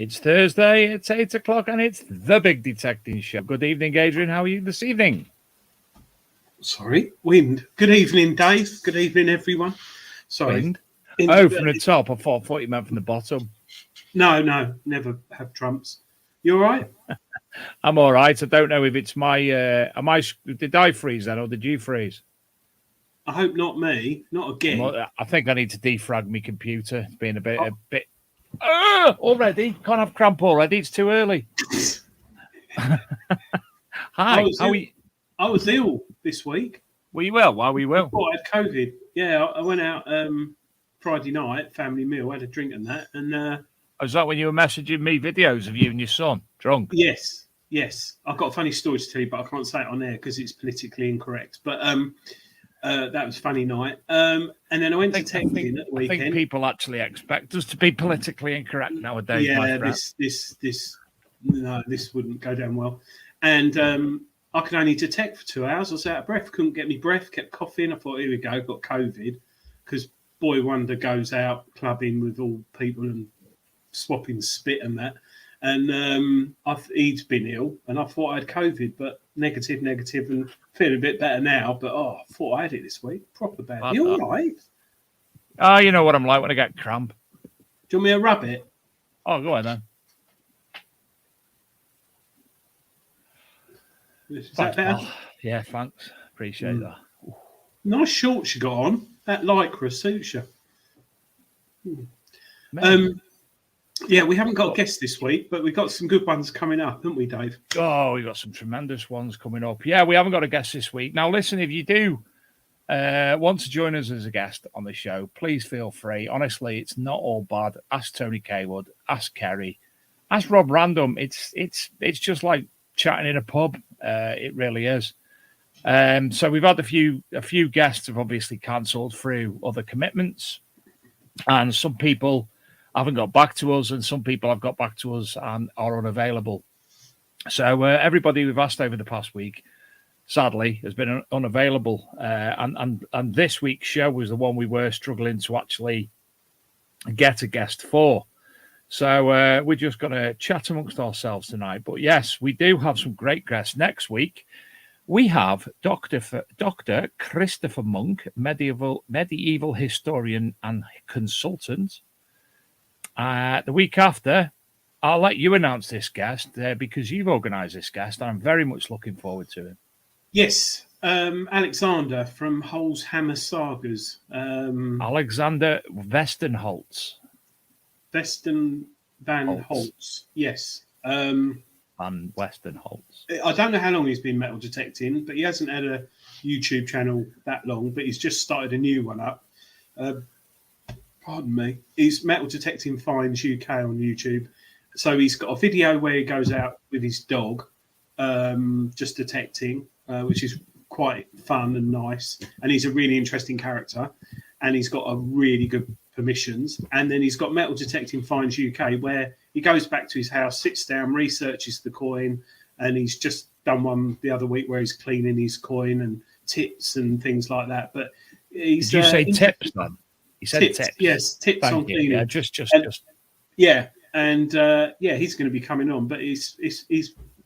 It's Thursday, it's 8 o'clock, and it's the Big Detecting Show. Good evening, Adrian. How are you this evening? Sorry, wind. Good evening, Dave. Good evening, everyone. Sorry. Wind? From the top. I thought you meant from the bottom. No, never have trumps. You all right? I'm all right. I don't know if it's my... did I freeze then, or did you freeze? I hope not me. Not again. I think I need to defrag my computer. It's been a bit... already? Can't have cramp already. It's too early. Hi. How are you? I was ill this week. Were you well? Why were you well? I thought I had COVID. Yeah, I went out Friday night, family meal, had a drink and that. And was that when you were messaging me videos of you and your son drunk? Yes. I've got a funny story to tell you, but I can't say it on air because it's politically incorrect. But that was a funny night. And then I went to Texting at the weekend. I think people actually expect us to be politically incorrect nowadays. Yeah, this wouldn't go down well. And I could only detect for 2 hours. I was out of breath, couldn't get me breath, kept coughing. I thought, here we go, got COVID. Because Boy Wonder goes out clubbing with all people and swapping spit and that. And he'd been ill, and I thought I had COVID, but negative, and feeling a bit better now. But I thought I had it this week. Proper bad. You all right? Oh, you know what I'm like when I get cramp. Do you want me to rub it? Oh, go on then. Is that better? Yeah, thanks. Appreciate that. Nice shorts you got on. That lycra suits you. Yeah, we haven't got a guest this week, but we've got some good ones coming up, haven't we, Dave? Oh, we've got some tremendous ones coming up. Yeah, we haven't got a guest this week. Now, listen, if you do want to join us as a guest on the show, please feel free. Honestly, it's not all bad. Ask Tony Kaywood, ask Kerry, ask Rob Random. It's just like chatting in a pub. It really is. So we've had a few guests have obviously cancelled through other commitments, and some people haven't got back to us, and some people have got back to us and are unavailable. So everybody we've asked over the past week, sadly, has been unavailable. And this week's show was the one we were struggling to actually get a guest for. So we're just going to chat amongst ourselves tonight. But yes, we do have some great guests next week. We have Dr. Christopher Monk, medieval historian and consultant. The week after, I'll let you announce this guest because you've organised this guest, and I'm very much looking forward to it. Yes, Alexander from Hol's Hammer Sagas. Alexander Westenholz. Westen van Holtz, yes. and Western Holtz. I don't know how long he's been metal detecting, but he hasn't had a YouTube channel that long, but he's just started a new one up. Pardon me. He's Metal Detecting Finds UK on YouTube. So he's got a video where he goes out with his dog, just detecting, which is quite fun and nice. And he's a really interesting character. And he's got a really good permissions. And then he's got Metal Detecting Finds UK, where he goes back to his house, sits down, researches the coin, and he's just done one the other week where he's cleaning his coin and tips and things like that. But he's, did you say tips, man? He said tips. Yes, tips Thank on you. cleaning. Yeah, just. Yeah, and he's going to be coming on, but his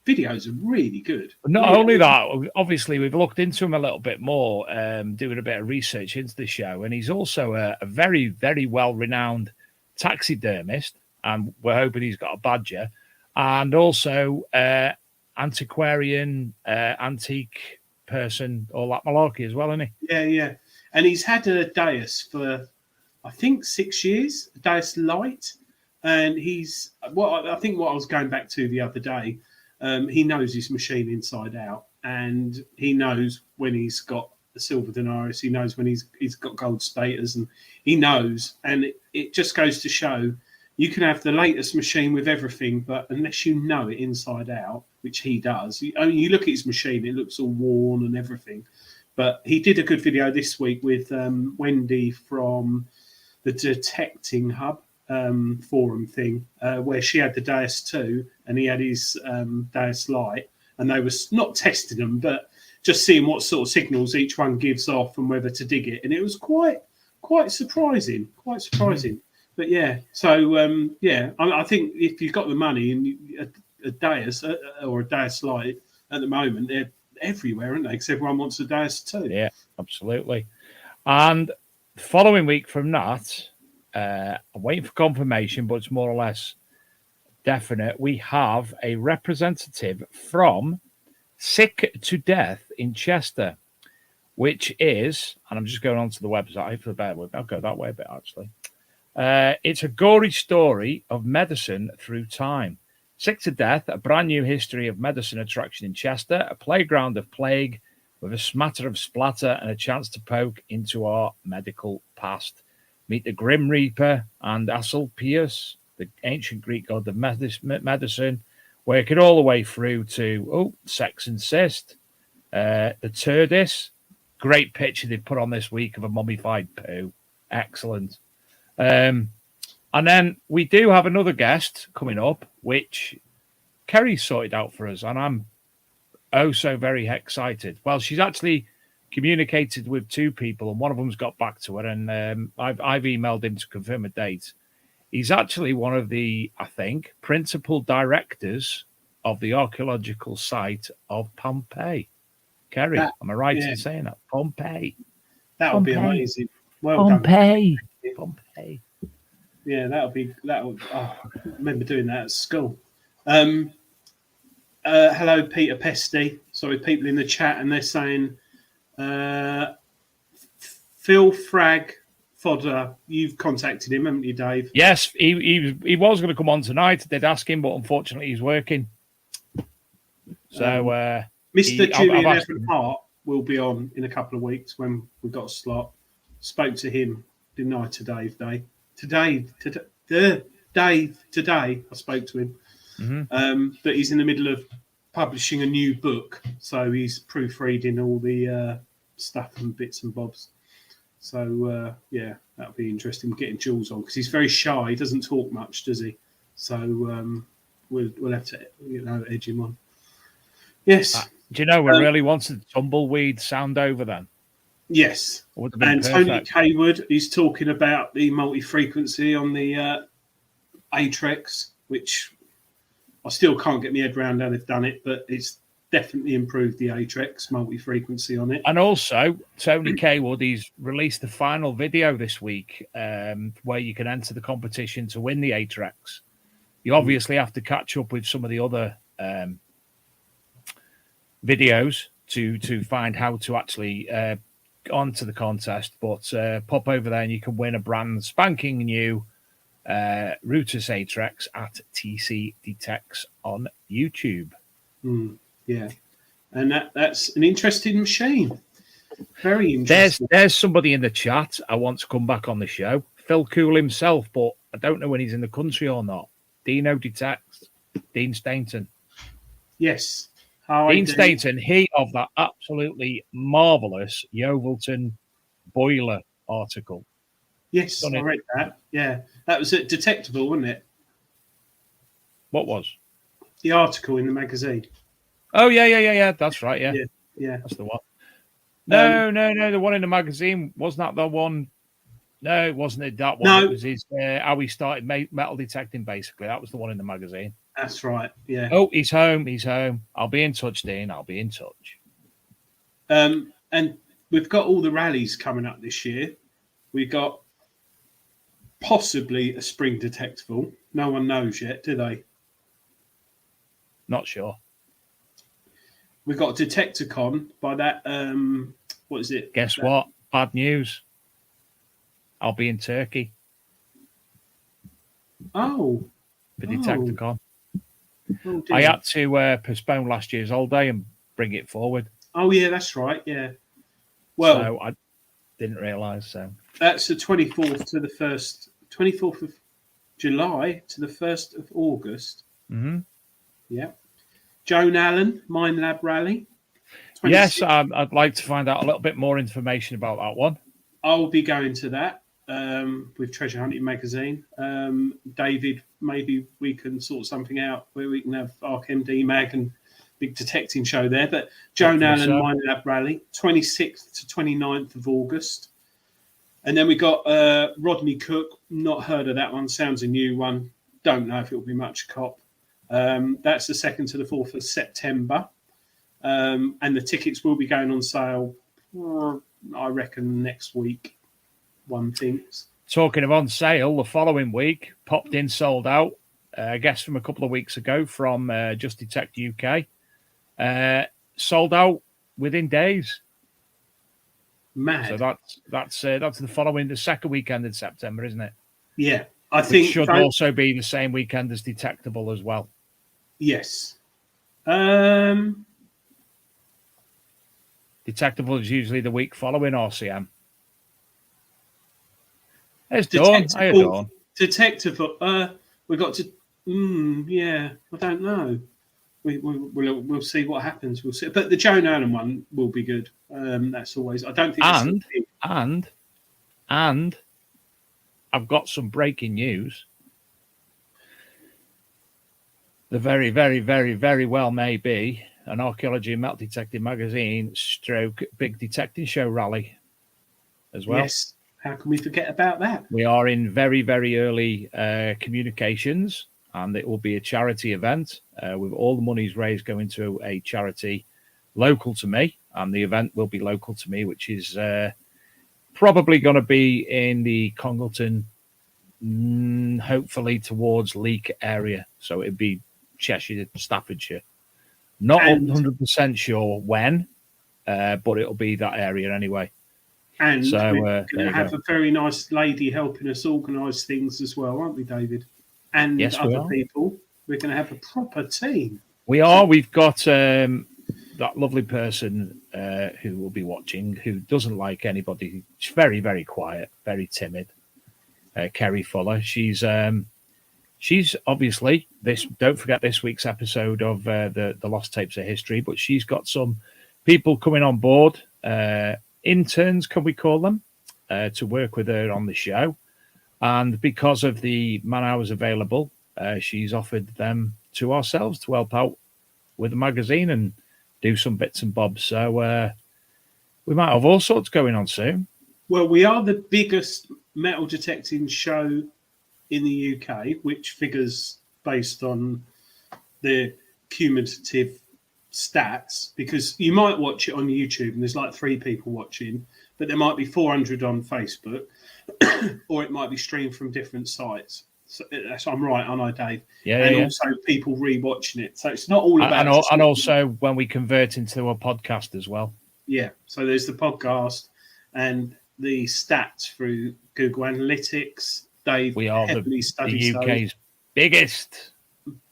videos are really good. But not really only good. that, obviously we've looked into him a little bit more, doing a bit of research into the show, and he's also a very, very well-renowned taxidermist, and we're hoping he's got a badger, and also antiquarian, antique person, all that malarkey as well, isn't he? Yeah. And he's had a dais for, I think, 6 years, a dais light. And he's, I was going back to the other day, he knows his machine inside out. And he knows when he's got the silver denarius, he knows when he's got gold status, and he knows. And it just goes to show, you can have the latest machine with everything, but unless you know it inside out, which he does, you look at his machine, it looks all worn and everything. But he did a good video this week with Wendy from the Detecting Hub forum thing, where she had the Deus 2 and he had his Deus Lite, and they were not testing them, but just seeing what sort of signals each one gives off and whether to dig it. And it was quite surprising, But yeah, so I think if you've got the money and a Deus or a Deus Lite at the moment, they're everywhere, aren't they? Because everyone wants a Deus too. Yeah, absolutely. And the following week from that, I'm waiting for confirmation, but it's more or less definite. We have a representative from Sick to Death in Chester, which is, and I'm just going on to the website for the better with. I'll go that way a bit, actually. It's a gory story of medicine through time. Sick to Death, a brand new history of medicine attraction in Chester, a playground of plague with a smatter of splatter and a chance to poke into our medical past. Meet the Grim Reaper and Asclepius, the ancient Greek god of medicine, working all the way through to sex and cyst, the Turdis. Great picture they put on this week of a mummified poo. Excellent. And then we do have another guest coming up, which Kerry sorted out for us, and I'm so very excited. Well, she's actually communicated with two people, and one of them's got back to her, and I've emailed him to confirm a date. He's actually one of the, I think, principal directors of the archaeological site of Pompeii. Kerry, am I right in saying that? Pompeii. That would be amazing. Well Pompeii. done. Pompeii. Yeah, I remember doing that at school. Hello, Peter Pesty. Sorry, people in the chat, and they're saying, Phil Frag Fodder, you've contacted him, haven't you, Dave? Yes, he was going to come on tonight. I did ask him, but unfortunately he's working. So, Mr. Julian Evan Hart will be on in a couple of weeks when we've got a slot. Spoke to him, didn't I, Today, I spoke to him. Mm-hmm. But he's in the middle of publishing a new book, so he's proofreading all the stuff and bits and bobs. So that'll be interesting getting Jules on, because he's very shy. He doesn't talk much, does he? So we'll have to edge him on. Yes. Do you know we really wanted tumbleweed sound over then? Yes. And Tony Kaywood is talking about the multi-frequency on the Atrex, which I still can't get my head around how they've done it, but it's definitely improved the Atrex multi-frequency on it. And also, Tony Kaywood, he's released the final video this week where you can enter the competition to win the Atrex. You obviously have to catch up with some of the other videos to find how to actually onto the contest, but pop over there and you can win a brand spanking new Rutus Atrex at TC Detects on YouTube. Yeah, and that's an interesting machine. Very interesting. There's somebody in the chat I want to come back on the show. Phil Cool himself, but I don't know when he's in the country or not. Dino Detects. Dean Stainton. Yes. Dean Stainton, he of that absolutely marvellous Yeovilton boiler article. Yes, I read that. Yeah. That was at Detectable, wasn't it? What was? The article in the magazine. Oh, yeah. That's right, yeah. Yeah. That's the one. No. The one in the magazine. Wasn't that the one? No, it wasn't that one. No. It was his, how he started metal detecting, basically. That was the one in the magazine. That's right, yeah. Oh, he's home. I'll be in touch, Dean. I'll be in touch. And we've got all the rallies coming up this year. We've got possibly a spring detectable. No one knows yet, do they? Not sure. We've got Detecticon by that, what is it? Guess what? Bad news. I'll be in Turkey. Oh. For Detecticon. Oh, I had to postpone last year's holiday and bring it forward. Oh, yeah, that's right, yeah. Well, so I didn't realise, so. That's the 24th to the 1st, 24th of July to the 1st of August. Mm-hmm. Yeah. Joan Allen, Mine Lab Rally. 26th. Yes, I'd like to find out a little bit more information about that one. I'll be going to that with Treasure Hunting Magazine. David, maybe we can sort something out where we can have ArkMD Mag and big detecting show there. But Joan Allen, Mine Lab Rally, 26th to 29th of August. And then we got Rodney Cook. Not heard of that one. Sounds a new one. Don't know if it'll be much cop. That's the 2nd to the 4th of September. And the tickets will be going on sale, I reckon, next week, one thinks. Talking of on sale, the following week, popped in, sold out. I guess from a couple of weeks ago from Just Detect UK. Sold out within days. Mad. So that's the following, the second weekend in September, isn't it? Yeah, I think should also be the same weekend as Detectable as well. Yes. Detectable is usually the week following RCM. There's Dawn. Hiya, Dawn. Detectable. We got to. Yeah, I don't know. We'll see what happens. We'll see. But the Joan Allen one will be good. That's always. I don't think. And I've got some breaking news. The very, very, very, very well may be an Archaeology and Metal Detecting Magazine stroke big detecting show rally as well. Yes. How can we forget about that? We are in very, very early communications, and it will be a charity event with all the monies raised going to a charity local to me, and the event will be local to me, which is probably going to be in the Congleton, hopefully towards Leek area. So it'd be Cheshire, Staffordshire. Not 100% sure when, but it'll be that area anyway. And so, we're going to have a very nice lady helping us organise things as well, aren't we, David? And yes, other people. We're going to have a proper team. We are. We've got that lovely person who will be watching, who doesn't like anybody. She's very, very quiet, very timid. Kerry Fuller. She's obviously this. Don't forget this week's episode of the Lost Tapes of History. But she's got some people coming on board. Interns, can we call them, to work with her on the show. And because of the man hours available, she's offered them to ourselves to help out with the magazine and do some bits and bobs. So we might have all sorts going on soon. Well, we are the biggest metal detecting show in the UK, which figures based on the cumulative stats, because you might watch it on YouTube and there's like 3 people watching, but there might be 400 on Facebook, or it might be streamed from different sites. So that's, I'm right, aren't I, Dave? Yeah. And also people rewatching it. So it's not all about. And also when we convert into a podcast as well. Yeah. So there's the podcast and the stats through Google Analytics, Dave We are heavily the studies those. UK's biggest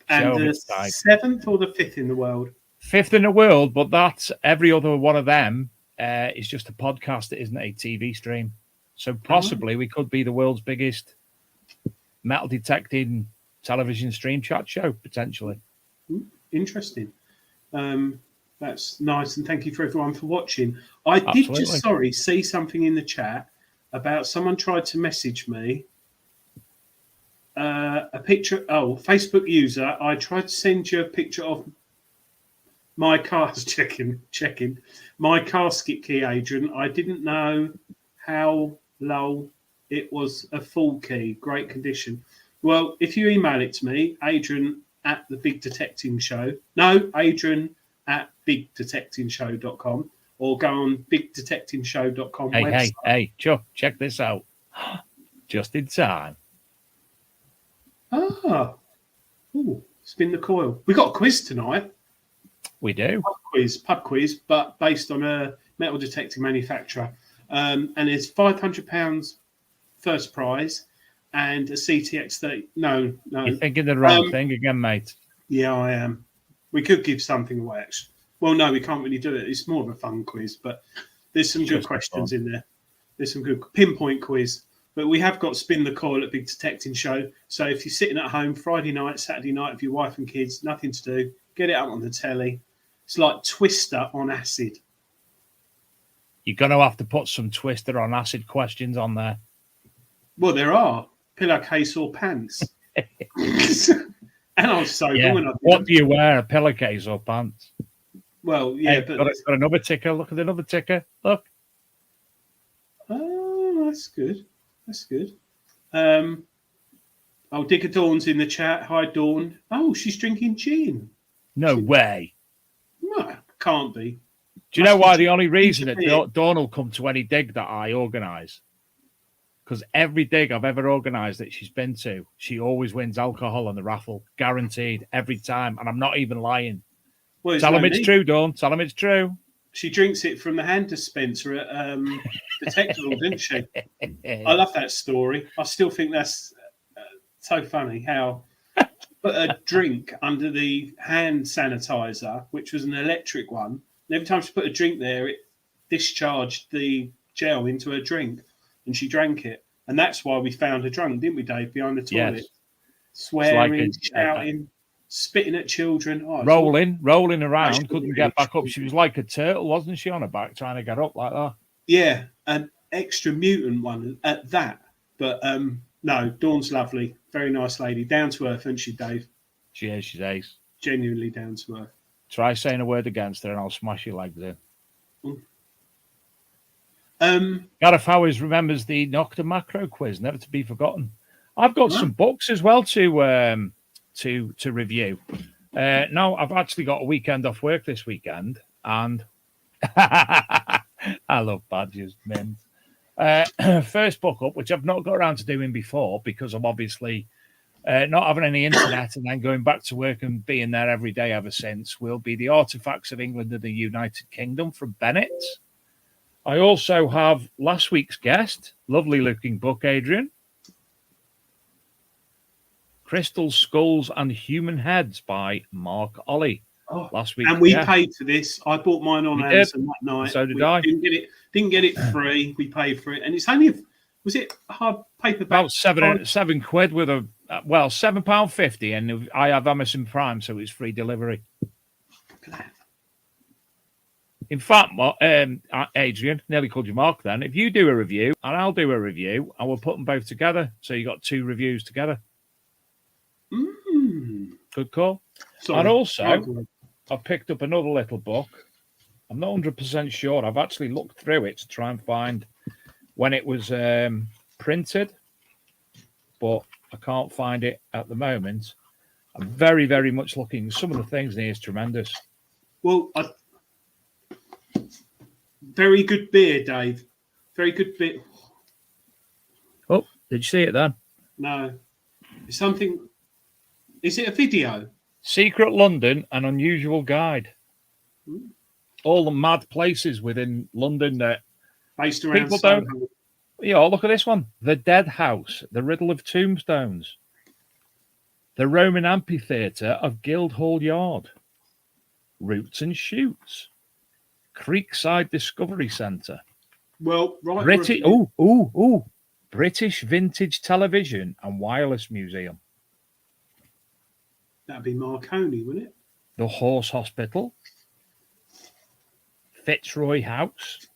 And show of the its type. 7th or the 5th in the world? 5th in the world, but that's every other one of them is just a podcast. It isn't a TV stream. So possibly we could be the world's biggest metal detecting television stream chat show, potentially. Interesting. That's nice, and thank you for everyone for watching. I did just see something in the chat about someone tried to message me a picture. Oh, Facebook user, I tried to send you a picture of my car's checking my casket key, Adrian. I didn't know how low it was a full key, great condition. Well, if you email it to me, Adrian at the Big Detecting Show. No, Adrian at bigdetectingshow.com, or go on bigdetectingshow.com website. Hey, Chuck, check this out. Just in time. Ooh, spin the coil. We got a quiz tonight. We do. Pub quiz, but based on a metal detecting manufacturer. And it's £500 first prize and a CTX 30. No. You're thinking the wrong thing again, mate. Yeah, I am. We could give something away, actually. Well, no, we can't really do it. It's more of a fun quiz, but there's some good questions in there. There's some good pinpoint quiz. But we have got Spin the Coil at Big Detecting Show. So if you're sitting at home Friday night, Saturday night with your wife and kids, nothing to do, get it up on the telly. It's like Twister on acid. You're going to have to put some Twister on acid questions on there. Well, there are. Pillowcase or pants. And I was sober when I did What do you wear, a pillowcase or pants? Well, yeah. Hey, got another ticker. Look at another ticker. Look. Oh, that's good. That's good. Digger Dawn's in the chat. Hi, Dawn. Oh, she's drinking gin. No way. No, can't be. Do you know why? The only reason that Dawn will come to any dig that I organise, because every dig I've ever organised that she's been to, she always wins alcohol on the raffle, guaranteed every time, and I'm not even lying. Well, tell him it's true, Dawn. Tell him it's true. She drinks it from the hand dispenser at Detectable, didn't she? I love that story. I still think that's so funny how she put a drink under the hand sanitizer, which was an electric one. And every time she put a drink there, it discharged the gel into her drink, and she drank it. And that's why we found her drunk, didn't we, Dave, behind the toilet? Yes. Swearing, shouting, spitting at children. Oh, rolling around, couldn't get back up. She was like a turtle, wasn't she, on her back, trying to get up like that? Yeah, an extra mutant one at that. But no, Dawn's lovely. Very nice lady. Down to earth, isn't she, Dave? She is. She's ace. Genuinely down to earth. Try saying a word against her and I'll smash your legs in. Gareth Howes remembers the Nocta Macro quiz, never to be forgotten. I've got some books as well to review. No, I've actually got a weekend off work this weekend, and I love badges, mint. First book up, which I've not got around to doing before because I'm obviously not having any internet and then going back to work and being there every day ever since, will be The Artifacts of England and the United Kingdom from Bennett. I also have last week's guest, lovely looking book, Adrian. Crystal Skulls and Human Heads by Mark Ollie. Last week, and we paid for this. I bought mine on Amazon that night. So did I. Didn't get it free. We paid for it, and it's only was it hard paperback? About £7 with a £7.50, and I have Amazon Prime, so it's free delivery. In fact, Adrian, nearly called you Mark then. If you do a review and I'll do a review, and we'll put them both together, so you got 2 reviews together. Good call. And also, I've picked up another little book. I'm not 100% sure. I've actually looked through it to try and find when it was printed, but I can't find it at the moment. I'm very, very much looking. Some of the things in here is tremendous. Well, very good beer, Dave. Very good beer. Oh, did you see it then? No. It's something. Is it a video? Secret London, an unusual guide. All the mad places within London that based around people don't. Yeah, look at this one. The Dead House, The Riddle of Tombstones. The Roman Amphitheatre of Guildhall Yard. Roots and Shoots. Creekside Discovery Centre. Well, right. British, British Vintage Television and Wireless Museum. That'd be Marconi, wouldn't it? The Horse Hospital. Fitzroy House.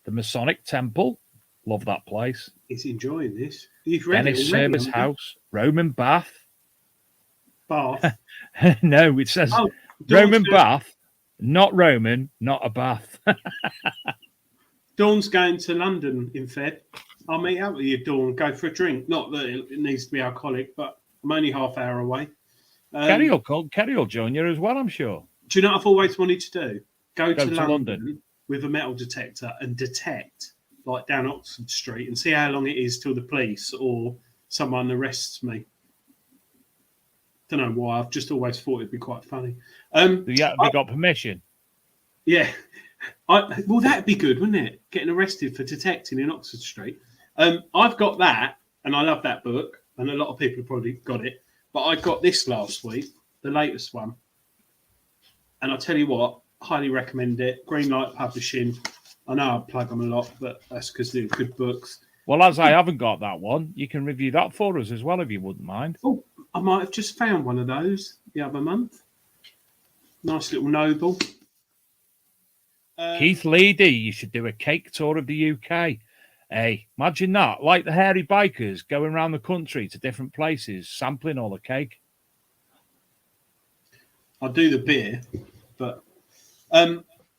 The Masonic Temple. Love that place. He's enjoying this. You've read Dennis it already, Service haven't you? House. Roman Bath. Bath. No, it says Roman Bath. Not Roman, not a bath. Dawn's going to London in Feb. I'll meet up with you, Dawn. Go for a drink. Not that it needs to be alcoholic, but I'm only half hour away. Kerry will join you as well, I'm sure. Do you know what I've always wanted to do? Go to to London with a metal detector and detect, like down Oxford Street, and see how long it is till the police or someone arrests me. Don't know why. I've just always thought it'd be quite funny. Have you got permission? Yeah. Well, that'd be good, wouldn't it? Getting arrested for detecting in Oxford Street. I've got that, and I love that book, and a lot of people have probably got it. But I got this last week, the latest one. And I'll tell you what, highly recommend it. Greenlight Publishing. I know I plug them a lot, but that's because they're good books. Well, as I haven't got that one, you can review that for us as well, if you wouldn't mind. Oh, I might have just found one of those the other month. Nice little noble. Keith Leedy, you should do a cake tour of the UK. Hey, imagine that, like the hairy bikers going around the country to different places, sampling all the cake. I'll do the beer, but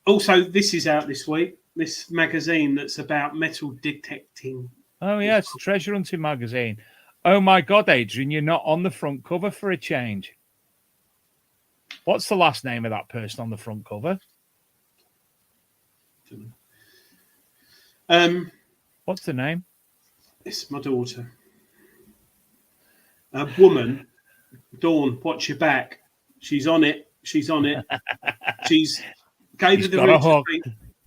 also this is out this week. This magazine that's about metal detecting. Oh yeah, it's a treasure hunting magazine. Oh my God, Adrian, you're not on the front cover for a change. What's the last name of that person on the front cover? What's the name? It's my daughter. A woman. Dawn, watch your back. She's on it. She's on it. She's gave her the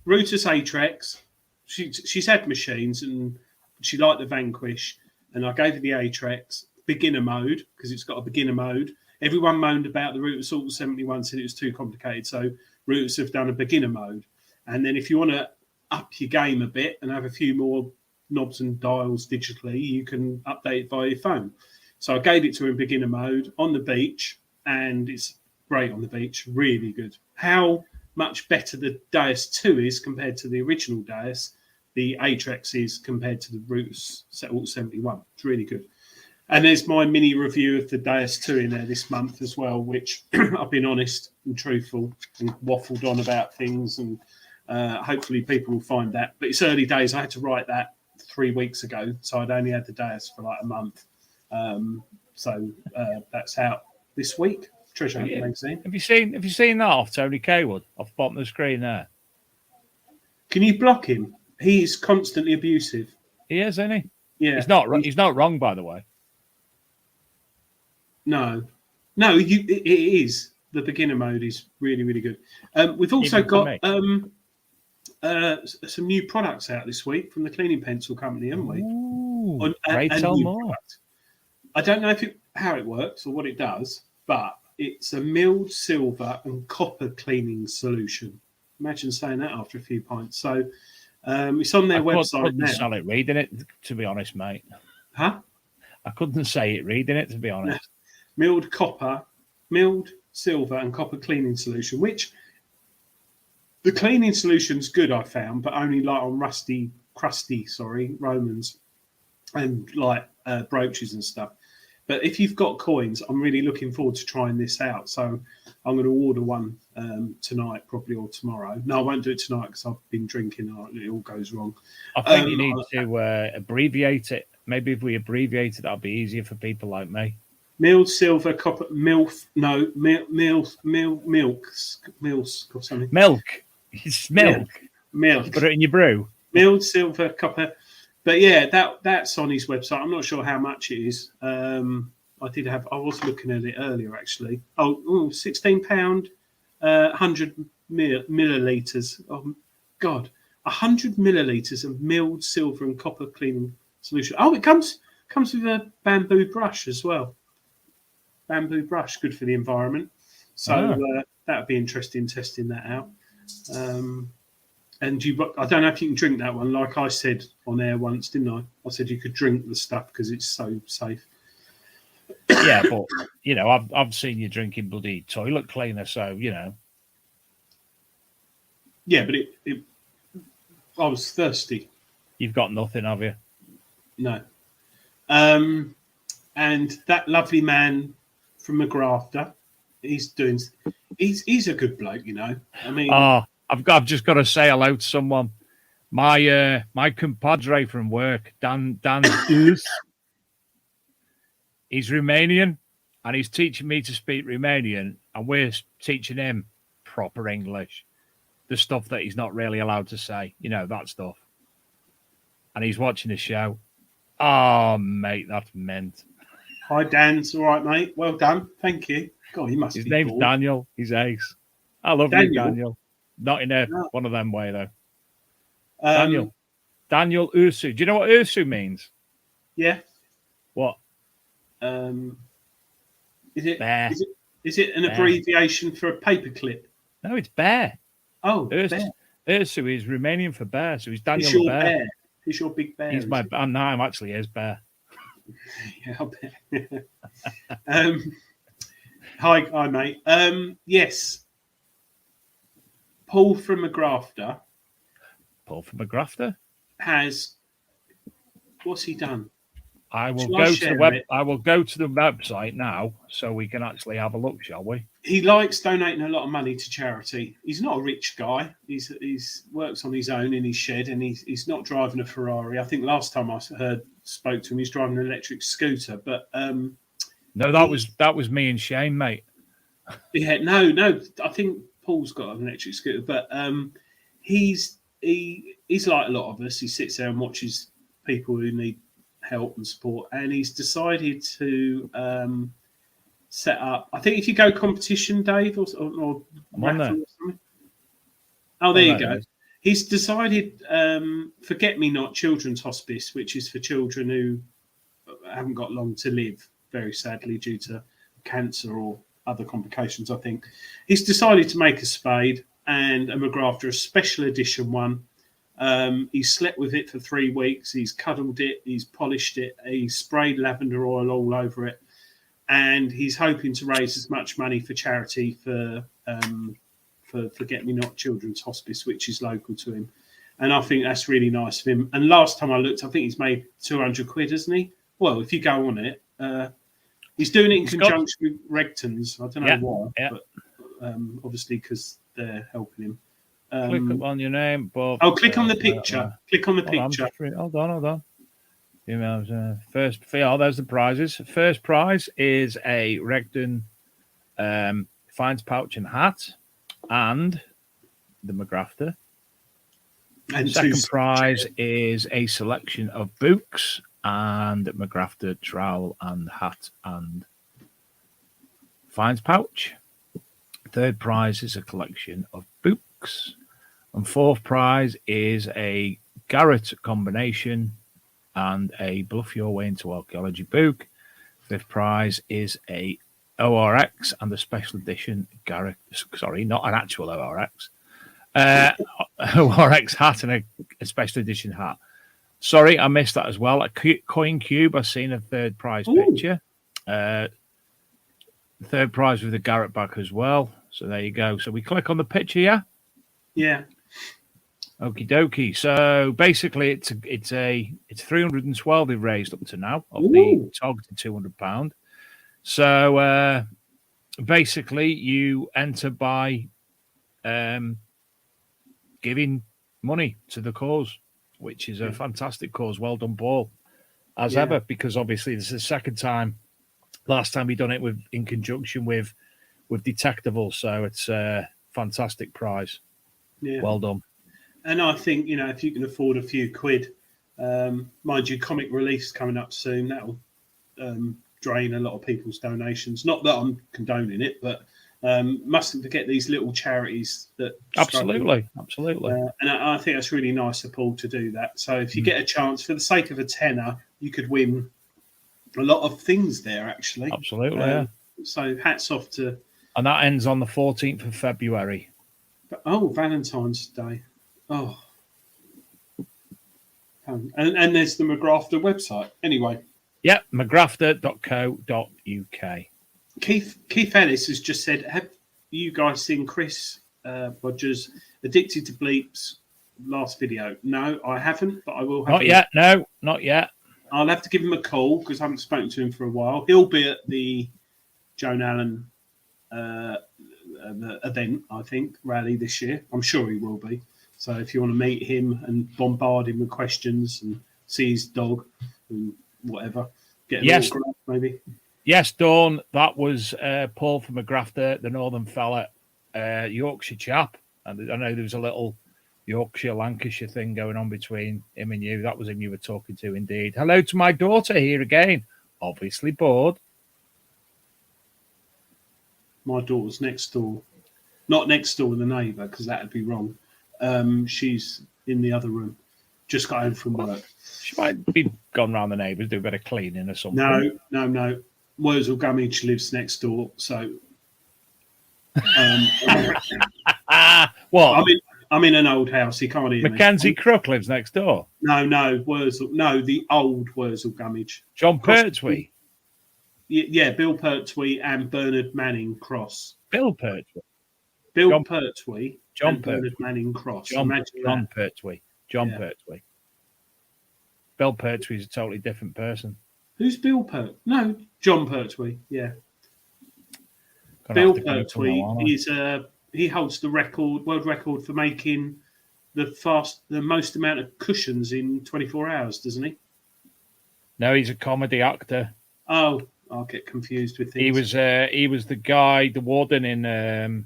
Rutus Atrex. She's had machines and she liked the Vanquish. And I gave her the Atrex beginner mode because it's got a beginner mode. Everyone moaned about the Rutus Auto 71, said it was too complicated. So Rutus have done a beginner mode. And then if you want to up your game a bit and have a few more knobs and dials digitally, you can update it via your phone. So I gave it to her in beginner mode on the beach, and it's great on the beach, really good. How much better the Deus 2 is compared to the original Deus, the Atrex is compared to the Rutus Auto 71. It's really good. And there's my mini review of the Deus 2 in there this month as well, which I've been honest and truthful and waffled on about things, and hopefully people will find that. But it's early days. I had to write that 3 weeks ago, so I'd only had the Deus for like a month. So that's out this week. Treasure Hunting magazine. Have you seen that off Tony Kaywood off the bottom of the screen there? Can you block him? He's constantly abusive. He is, isn't he? Yeah. He's not wrong, by the way. No, it is. The beginner mode is really, really good. We've also got some new products out this week from the Cleaning Pencil Company, haven't we? Ooh, tell more. Product. I don't know how it works or what it does, but it's a milled silver and copper cleaning solution. Imagine saying that after a few pints. So it's on their website I couldn't now. sell it reading it, to be honest, mate. Huh? I couldn't say it reading it, to be honest. Milled silver and copper cleaning solution, which the cleaning solution's good, I found, but only like on crusty Romans and like brooches and stuff. But if you've got coins, I'm really looking forward to trying this out. So I'm going to order one tonight, probably, or tomorrow. No, I won't do it tonight because I've been drinking and it all goes wrong. I think you need to abbreviate it. Maybe if we abbreviate it, that'll be easier for people like me. Milled silver, copper, milk or something. Milk. It's milk. Milk. Put it in your brew. Milled silver, copper. But yeah, that's on his website. I'm not sure how much it is. I was looking at it earlier actually. £16, 100 millilitres. Oh God, 100 millilitres of milled silver and copper cleaning solution. Oh, it comes with a bamboo brush as well. Bamboo brush, good for the environment. So that would be interesting testing that out. And I don't know if you can drink that one. Like I said on air once, didn't I? I said you could drink the stuff because it's so safe. Yeah, but you know, I've seen you drinking bloody toilet cleaner, so you know. Yeah, but I was thirsty. You've got nothing, have you? No. And that lovely man from McGrafter, he's a good bloke, you know. I mean, I've just got to say hello to someone. My compadre from work, Dan Us. He's Romanian, and he's teaching me to speak Romanian, and we're teaching him proper English, the stuff that he's not really allowed to say, you know, that stuff. And he's watching the show. Oh, mate, that's meant. Hi, Dan. It's all right, mate. Well done. Thank you. God, he must be. His name's bored. Daniel. He's ace. I love you, Daniel. Not in one of them way, though. Daniel Ursu. Do you know what Ursu means? Yeah. What? Is it bear? Is it an abbreviation for a paperclip? No, it's bear. Oh, bear. Ursu is Romanian for bear, so he's Daniel the bear. He's your big bear. He's my. No, I'm actually his bear. Yeah, I bet. Hi, mate. Yes. Paul from McGrafter. Has. What's he done? I will go to the web. I will go to the website now, so we can actually have a look, shall we? He likes donating a lot of money to charity. He's not a rich guy. He's works on his own in his shed, and he's not driving a Ferrari. I think last time I spoke to him, he's driving an electric scooter. But no, that was me and Shane, mate. Yeah, no. I think Paul's got an electric scooter, but he's like a lot of us. He sits there and watches people who need help and support, and he's decided to set up. I think if you go competition, Dave, or I'm on there. Or something. Oh, there you go. He's decided Forget Me Not Children's Hospice, which is for children who haven't got long to live, very sadly, due to cancer or other complications, I think. He's decided to make a spade and a McGrafter, a special edition one. He's slept with it for 3 weeks. He's cuddled it. He's polished it. He's sprayed lavender oil all over it. And he's hoping to raise as much money for charity for Forget Me Not Children's Hospice, which is local to him. And I think that's really nice of him. And last time I looked, I think he's made 200 quid, hasn't he? Well, if you go on it, he's doing it in conjunction with Regtons. I don't know why, but obviously because they're helping him. Click on your name, Bob. Oh, click on the picture. Click on the picture. Hold on. First, there's the prizes. First prize is a Regton Finds pouch and hat, and the McGrafter. And second prize is a selection of books and McGrafter trowel and hat and Finds pouch. Third prize is a collection of books. And fourth prize is a Garrett combination and a Bluff Your Way into Archaeology book. Fifth prize is a ORX and a special edition Garrett. Sorry, not an actual ORX. ORX hat and a special edition hat. Sorry, I missed that as well. A coin cube. I've seen a third prize picture. Third prize with a Garrett back as well. So there you go. So we click on the picture, yeah? Yeah. Okie dokie. So basically, it's 312 they've raised up to now of the targeted £200. So basically, you enter by giving money to the cause, which is a fantastic cause. Well done, Paul, as ever, because obviously this is the second time. Last time we done it in conjunction with Detectable, so it's a fantastic prize. Yeah. Well done. And I think, if you can afford a few quid, mind you, comic release coming up soon, that'll drain a lot of people's donations. Not that I'm condoning it, but Mustn't forget these little charities that Absolutely. and I think that's really nice of Paul to do that. So if you get a chance, for the sake of a tenner, you could win a lot of things there, actually. Absolutely, So hats off to... And that ends on the 14th of February. Oh, Valentine's Day. Oh. And there's the McGrafter website. Anyway. Yep, mcgrafter.co.uk. Keith Ellis has just said, have you guys seen Chris Rogers' Addicted to Bleeps last video? No, I haven't, but I will have Not yet. No, not yet. I'll have to give him a call because I haven't spoken to him for a while. He'll be at the Joan Allen the event, I think, rally this year. I'm sure he will be. So if you want to meet him and bombard him with questions and see his dog and whatever, get an autograph maybe. Yes, Dawn, that was Paul from McGrafter, the Northern fella, Yorkshire chap. And I know there was a little Yorkshire-Lancashire thing going on between him and you. That was him you were talking to, indeed. Hello to my daughter here again. Obviously bored. My daughter's next door. Not next door with the neighbour, because that would be wrong. She's in the other room. Just got home from work. She might be gone round the neighbours, do a bit of cleaning or something. No. Wurzel Gummidge lives next door, so... what? I'm in an old house. He can't hear Mackenzie me. Crook lives next door. No, Wurzel. No, the old Wurzel Gummidge. John Pertwee. Yeah, Bill Pertwee and Bernard Manning Cross. Bill Pertwee. John Pertwee. John and Pertwee. Bernard Manning Cross. John Pertwee. Pertwee. Bill Pertwee is a totally different person. Who's Bill Pertwee? No, John Pertwee. Yeah. Bill Pertwee is he holds the world record for making the most amount of cushions in 24 hours, doesn't he? No, he's a comedy actor. Oh, I'll get confused with things. He was the guy, the warden in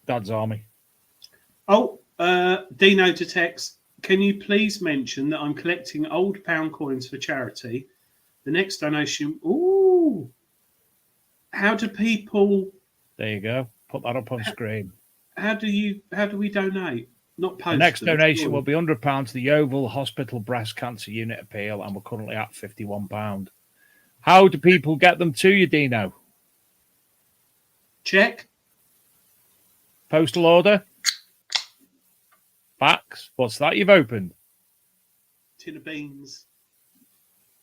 Dad's Army. Oh, Dino to text. Can you please mention that I'm collecting old pound coins for charity? The next donation. Ooh. How do people? There you go. Put that up on screen. How do we donate? Not post. The next donation will be £100 to the Yeovil Hospital Breast Cancer Unit appeal, and we're currently at £51. How do people get them to you, Dino? Check. Postal order. Fax. What's that you've opened? Tin of beans.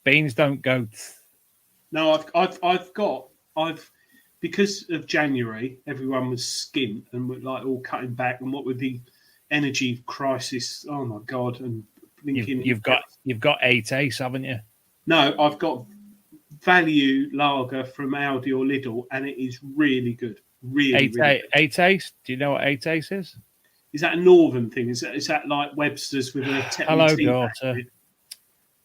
Beans don't go. No, I've because of January, everyone was skint and were like all cutting back, and what with the energy crisis, oh my god! And thinking you've got 8 Ace, haven't you? No, I've got value lager from Aldi or Lidl, and it is really good. Really, really good. 8 Ace. Do you know what 8 Ace is? Is that a northern thing? Is that like Webster's with a hello, daughter?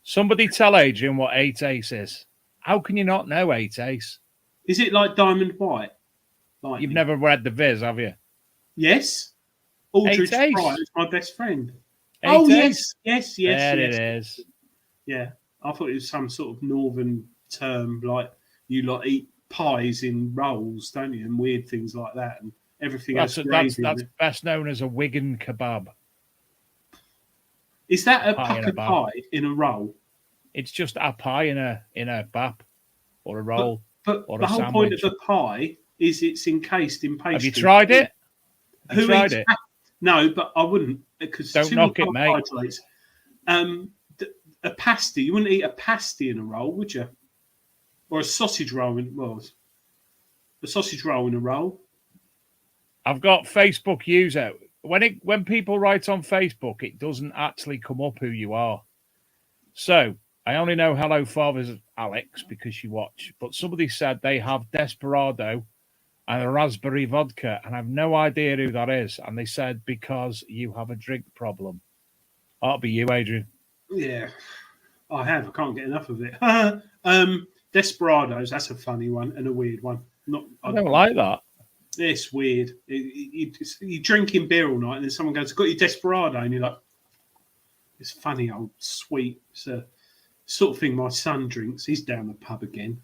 Somebody tell Adrian what 8 Ace is. How can you not know 8 Ace? Is it like Diamond White? Lightning? You've never read the Viz, have you? Yes. Aldridge Fry is my best friend. 8 Ace? Yes. There it is. Yeah. I thought it was some sort of northern term, like you like eat pies in rolls, don't you? And weird things like that. And everything else. That's best known as a Wigan kebab. Is that a pucker pie in a roll? It's just a pie in a bap or a roll. But or the whole sandwich. point of the pie is it's encased in pastry. Have you tried it? Have you tried it? No, but I wouldn't, because don't knock it, mate. A pasty, you wouldn't eat a pasty in a roll, would you? Or a sausage roll a sausage roll in a roll. I've got Facebook user. When people write on Facebook, it doesn't actually come up who you are. So I only know Hello Father's Alex because you watch, but somebody said they have Desperado and a raspberry vodka, and I have no idea who that is. And they said because you have a drink problem. That'll be you, Adrian. Yeah, I have. I can't get enough of it. Desperados, that's a funny one and a weird one. I don't like that. It's weird. You're drinking beer all night, and then someone goes, "I've got your Desperado," and you're like, "It's funny, old sweet." It's a sort of thing my son drinks. He's down the pub again.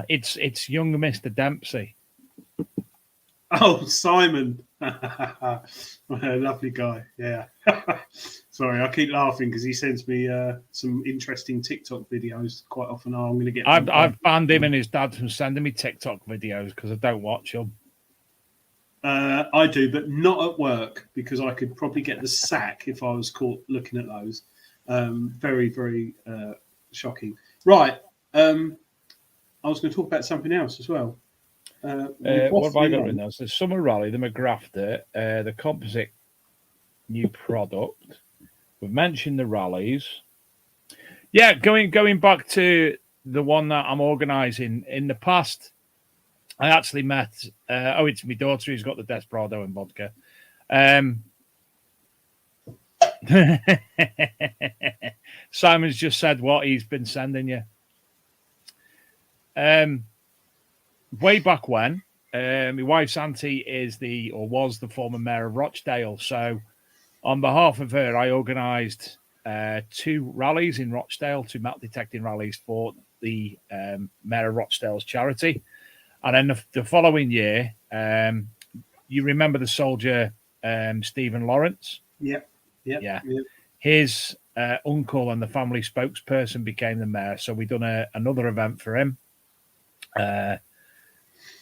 It's young Mr. Dempsey. Oh, Simon. Lovely guy. Yeah. Sorry, I keep laughing because he sends me some interesting TikTok videos quite often. Oh, I'm going to get. I've banned him and his dad from sending me TikTok videos because I don't watch them. I do, but not at work because I could probably get the sack if I was caught looking at those. Very, very shocking. Right. I was going to talk about something else as well. What have I got in there? So the Summer Rally, the McGrafter, the composite new product. We've mentioned the rallies. Yeah, going back to the one that I'm organising. In the past, I actually met. It's my daughter who's got the Desperado and vodka. Simon's just said what he's been sending you. Way back when, my wife's auntie was the former mayor of Rochdale. So, on behalf of her, I organised 2 rallies in Rochdale, 2 metal detecting rallies for the mayor of Rochdale's charity. And then the following year, you remember the soldier Stephen Lawrence? Yeah. His uncle and the family spokesperson became the mayor. So we done another event for him.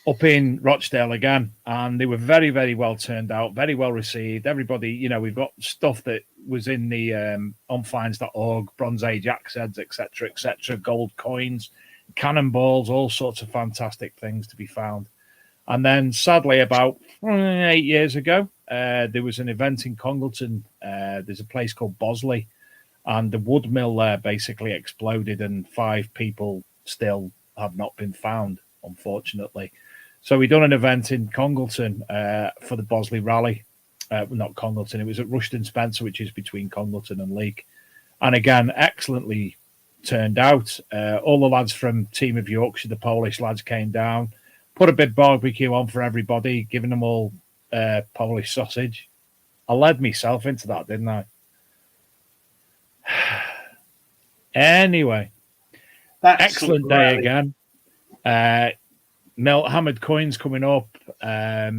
Up in Rochdale again, and they were very, very well turned out, very well received. Everybody, we've got stuff that was in the onfinds.org, Bronze Age axe heads, etc., gold coins, cannonballs, all sorts of fantastic things to be found. And then, sadly, about 8 years ago, there was an event in Congleton. There's a place called Bosley, and the wood mill there basically exploded, and 5 people still have not been found, unfortunately. So we done an event in Congleton for the Bosley Rally. Not Congleton, it was at Rushton Spencer, which is between Congleton and Leek. And again, excellently turned out. All the lads from Team of Yorkshire, the Polish lads, came down, put a big barbecue on for everybody, giving them all Polish sausage. I led myself into that, didn't I? Anyway, excellent day again. Hammered coins coming up. A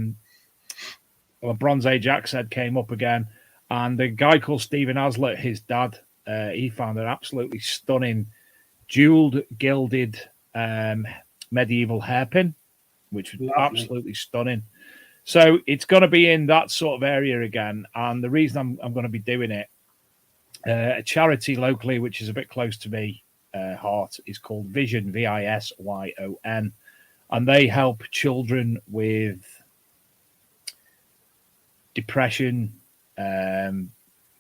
Bronze Age axe head came up again. And a guy called Stephen Aslett, his dad, he found an absolutely stunning jeweled, gilded medieval hairpin, which was absolutely stunning. So it's going to be in that sort of area again. And the reason I'm going to be doing it, a charity locally, which is a bit close to me, heart, is called Vision, Visyon. And they help children with depression,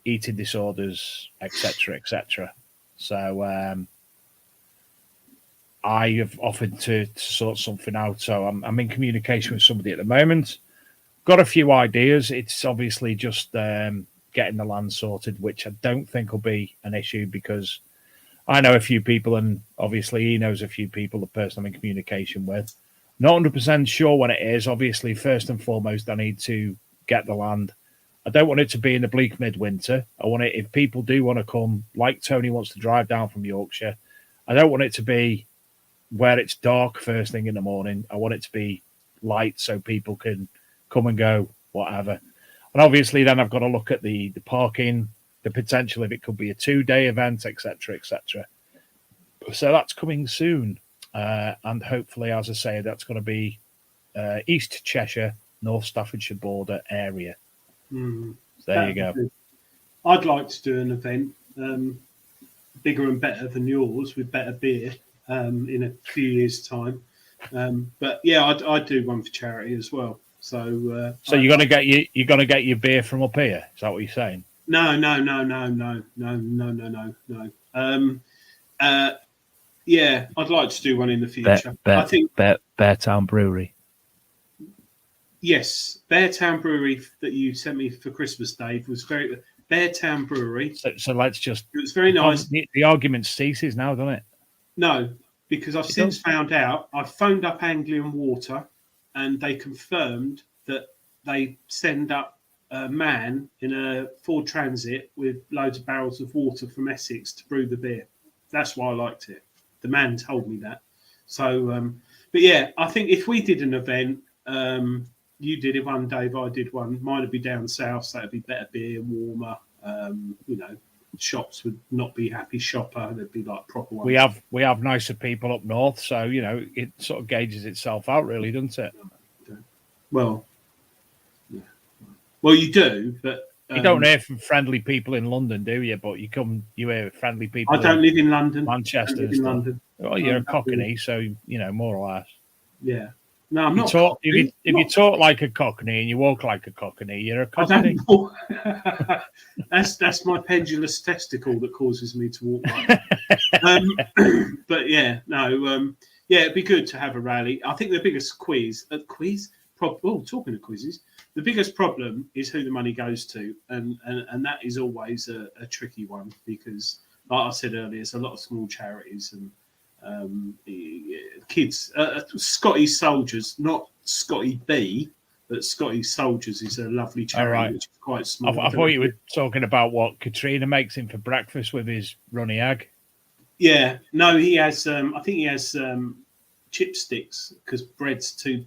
eating disorders, etc. So I have offered to sort something out. So I'm in communication with somebody at the moment. Got a few ideas. It's obviously just getting the land sorted, which I don't think will be an issue because I know a few people, and obviously he knows a few people, the person I'm in communication with. Not 100% sure what it is. Obviously, first and foremost, I need to get the land. I don't want it to be in the bleak midwinter. I want it, if people do want to come, like Tony wants to drive down from Yorkshire, I don't want it to be where it's dark first thing in the morning. I want it to be light so people can come and go, whatever. And obviously then I've got to look at the parking, the potential if it could be a 2-day event, etc. So that's coming soon. And hopefully, as I say, that's going to be East Cheshire, North Staffordshire border area. So there you go. I'd like to do an event bigger and better than yours with better beer in a few years' time. But yeah, I'd do one for charity as well. So you're going to get your beer from up here? Is that what you're saying? No. Yeah, I'd like to do one in the future. I think Beartown Brewery. Yes, Beartown Brewery that you sent me for Christmas, Dave, was very Beartown Brewery. So let's just. It was very nice. The argument ceases now, doesn't it? No, because I've since found out. I phoned up Anglian Water, and they confirmed that they send up a man in a Ford Transit with loads of barrels of water from Essex to brew the beer. That's why I liked it. The man told me that. So, but yeah, I think if we did an event, you did it one, Dave. I did one. Mine would be down south, so it'd be better beer, warmer. Shops would not be happy shopper. They'd be like proper ones. We have nicer people up north, so it sort of gauges itself out, really, doesn't it? Well, yeah. Well, you do, but you don't hear from friendly people in London, do you? But you hear friendly people. I don't live in London. Manchester. I live in London. Well, you're a Cockney, so more or less. Yeah. No, I'm not. If you talk like a Cockney and you walk like a Cockney, you're a Cockney. That's my pendulous testicle that causes me to walk like that. But yeah, no, it'd be good to have a rally. I think the biggest talking of quizzes, the biggest problem is who the money goes to, and that is always a tricky one because, like I said earlier, it's a lot of small charities and. Kids, Scotty Soldiers, not Scotty B, but Scotty Soldiers is a lovely charity, which is quite small. I thought you were talking about what Katrina makes him for breakfast with his runny egg. Yeah, no, he has. I think he has chipsticks because bread's too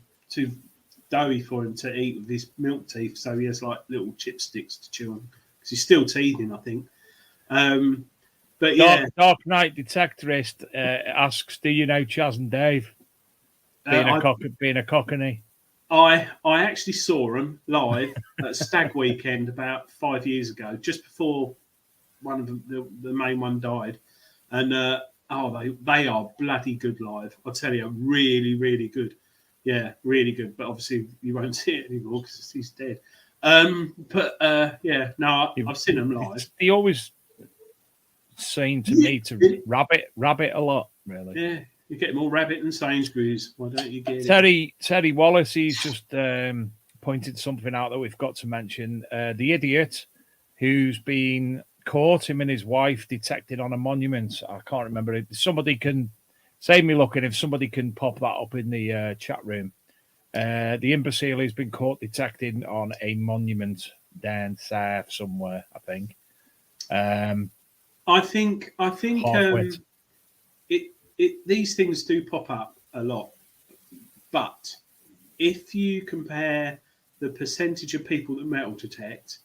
doughy for him to eat with his milk teeth, so he has like little chipsticks to chew on because he's still teething, I think. But yeah, Dark Knight Detectorist asks, "Do you know Chaz and Dave?" Being a Cockney, I actually saw them live at Stag Weekend about 5 years ago, just before one of them, the main one died, and they are bloody good live. I tell you, really, really good. Yeah, really good. But obviously, you won't see it anymore because he's dead. I've seen them live. He always seem to me to rabbit a lot, really. Yeah, you get more rabbit than Sainsbury's. Why don't you get it? Terry Wallace, he's just pointed something out that we've got to mention. The idiot who's been caught, him and his wife, detected on a monument. I can't remember it. Somebody can save me looking if somebody can pop that up in the chat room. The imbecile has been caught detecting on a monument down south somewhere, I think. I think these things do pop up a lot, but if you compare the percentage of people that metal detect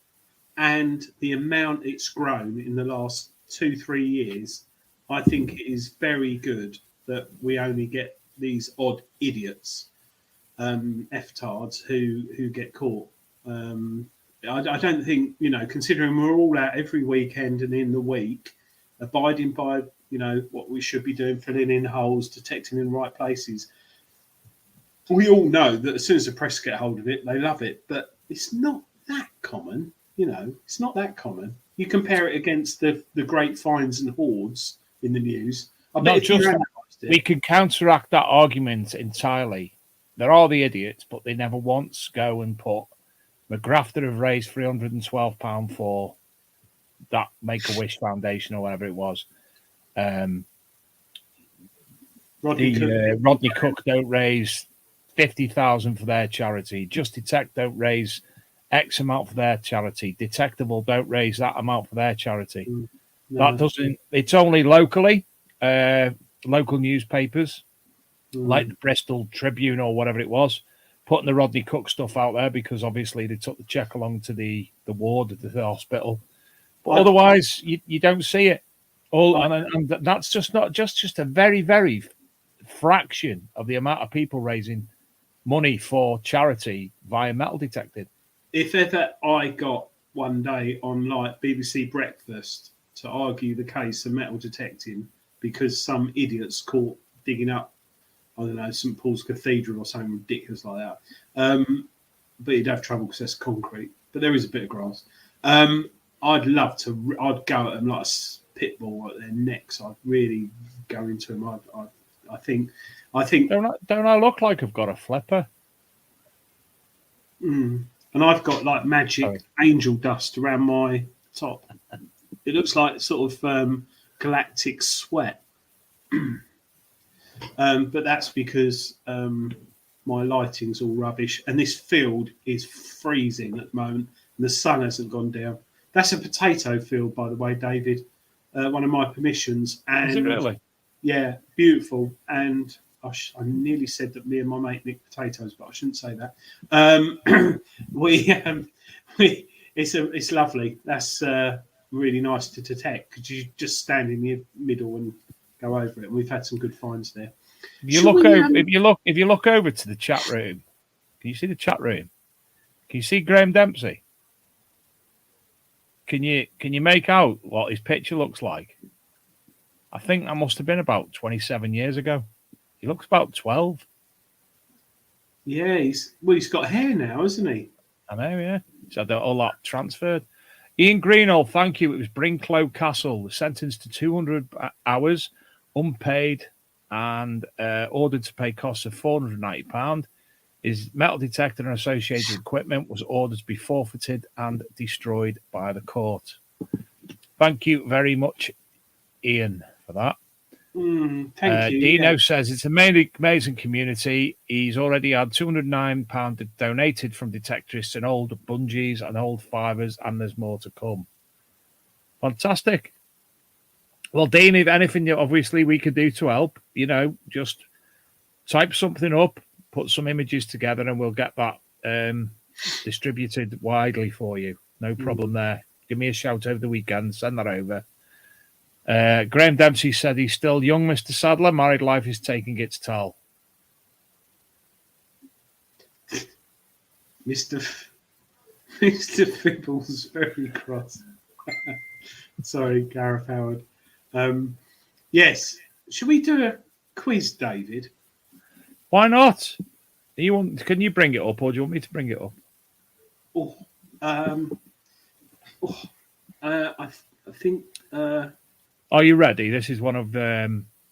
and the amount it's grown in the last 2-3 years, I think it is very good that we only get these odd idiots, F-tards who get caught. I don't think, considering we're all out every weekend and in the week, abiding by, what we should be doing, filling in holes, detecting in the right places. We all know that as soon as the press get hold of it, they love it. But it's not that common, it's not that common. You compare it against the great finds and hoards in the news. We can counteract that argument entirely. There are the idiots, but they never once go and put McGrafter have raised £312 for that Make-A-Wish Foundation or whatever it was. Rodney Cook don't raise 50,000 for their charity. Just Detect don't raise X amount for their charity. Detectable don't raise that amount for their charity. No. That doesn't. It's only locally, local newspapers like the Bristol Tribune or whatever it was, putting the Rodney Cook stuff out there because obviously they took the check along to the ward at the hospital. But otherwise, you don't see it. And that's just not just a very, very fraction of the amount of people raising money for charity via metal detected. If ever I got one day on like BBC Breakfast to argue the case of metal detecting because some idiots caught digging up, I don't know, St Paul's Cathedral or something ridiculous like that. But you'd have trouble because that's concrete. But there is a bit of grass. I'd love to. I'd go at them like a pit bull at their necks. I'd really go into them. I think. Don't I look like I've got a flipper? And I've got like magic angel dust around my top. It looks like sort of galactic sweat. But that's because my lighting's all rubbish, and this field is freezing at the moment, and the sun hasn't gone down. That's a potato field, by the way, David. One of my permissions. And, is it really? Yeah, beautiful. And I nearly said that me and my mate nick potatoes, but I shouldn't say that. It's lovely. That's really nice to detect because you just stand in the middle and go over it. And we've had some good finds there. If you look over to the chat room, can you see the chat room? Can you see Graham Dempsey? Can you make out what his picture looks like? I think that must have been about 27 years ago. He looks about 12. Yeah, he's got hair now, hasn't he? I know, yeah. He's had all that transferred. Ian Greenall, thank you. It was Brinklow Castle, sentenced to 200 hours, unpaid, and ordered to pay costs of £490. His metal detector and associated equipment was ordered to be forfeited and destroyed by the court. Thank you very much, Ian, for that. Thank you. Dino says it's an amazing community. He's already had £209 donated from detectorists and old bungees and old fibers, and there's more to come. Fantastic. Well, Dean, if anything, obviously we could do to help, just type something up, put some images together, and we'll get that distributed widely for you. No problem there. Give me a shout over the weekend. Send that over. Graham Dempsey said he's still young, Mr. Sadler. Married life is taking its toll. Mr. Fibble's very cross. Sorry, Gareth Howard. Yes. Should we do a quiz, David? Why not? Can you bring it up, or do you want me to bring it up? I think. Are you ready? This is one of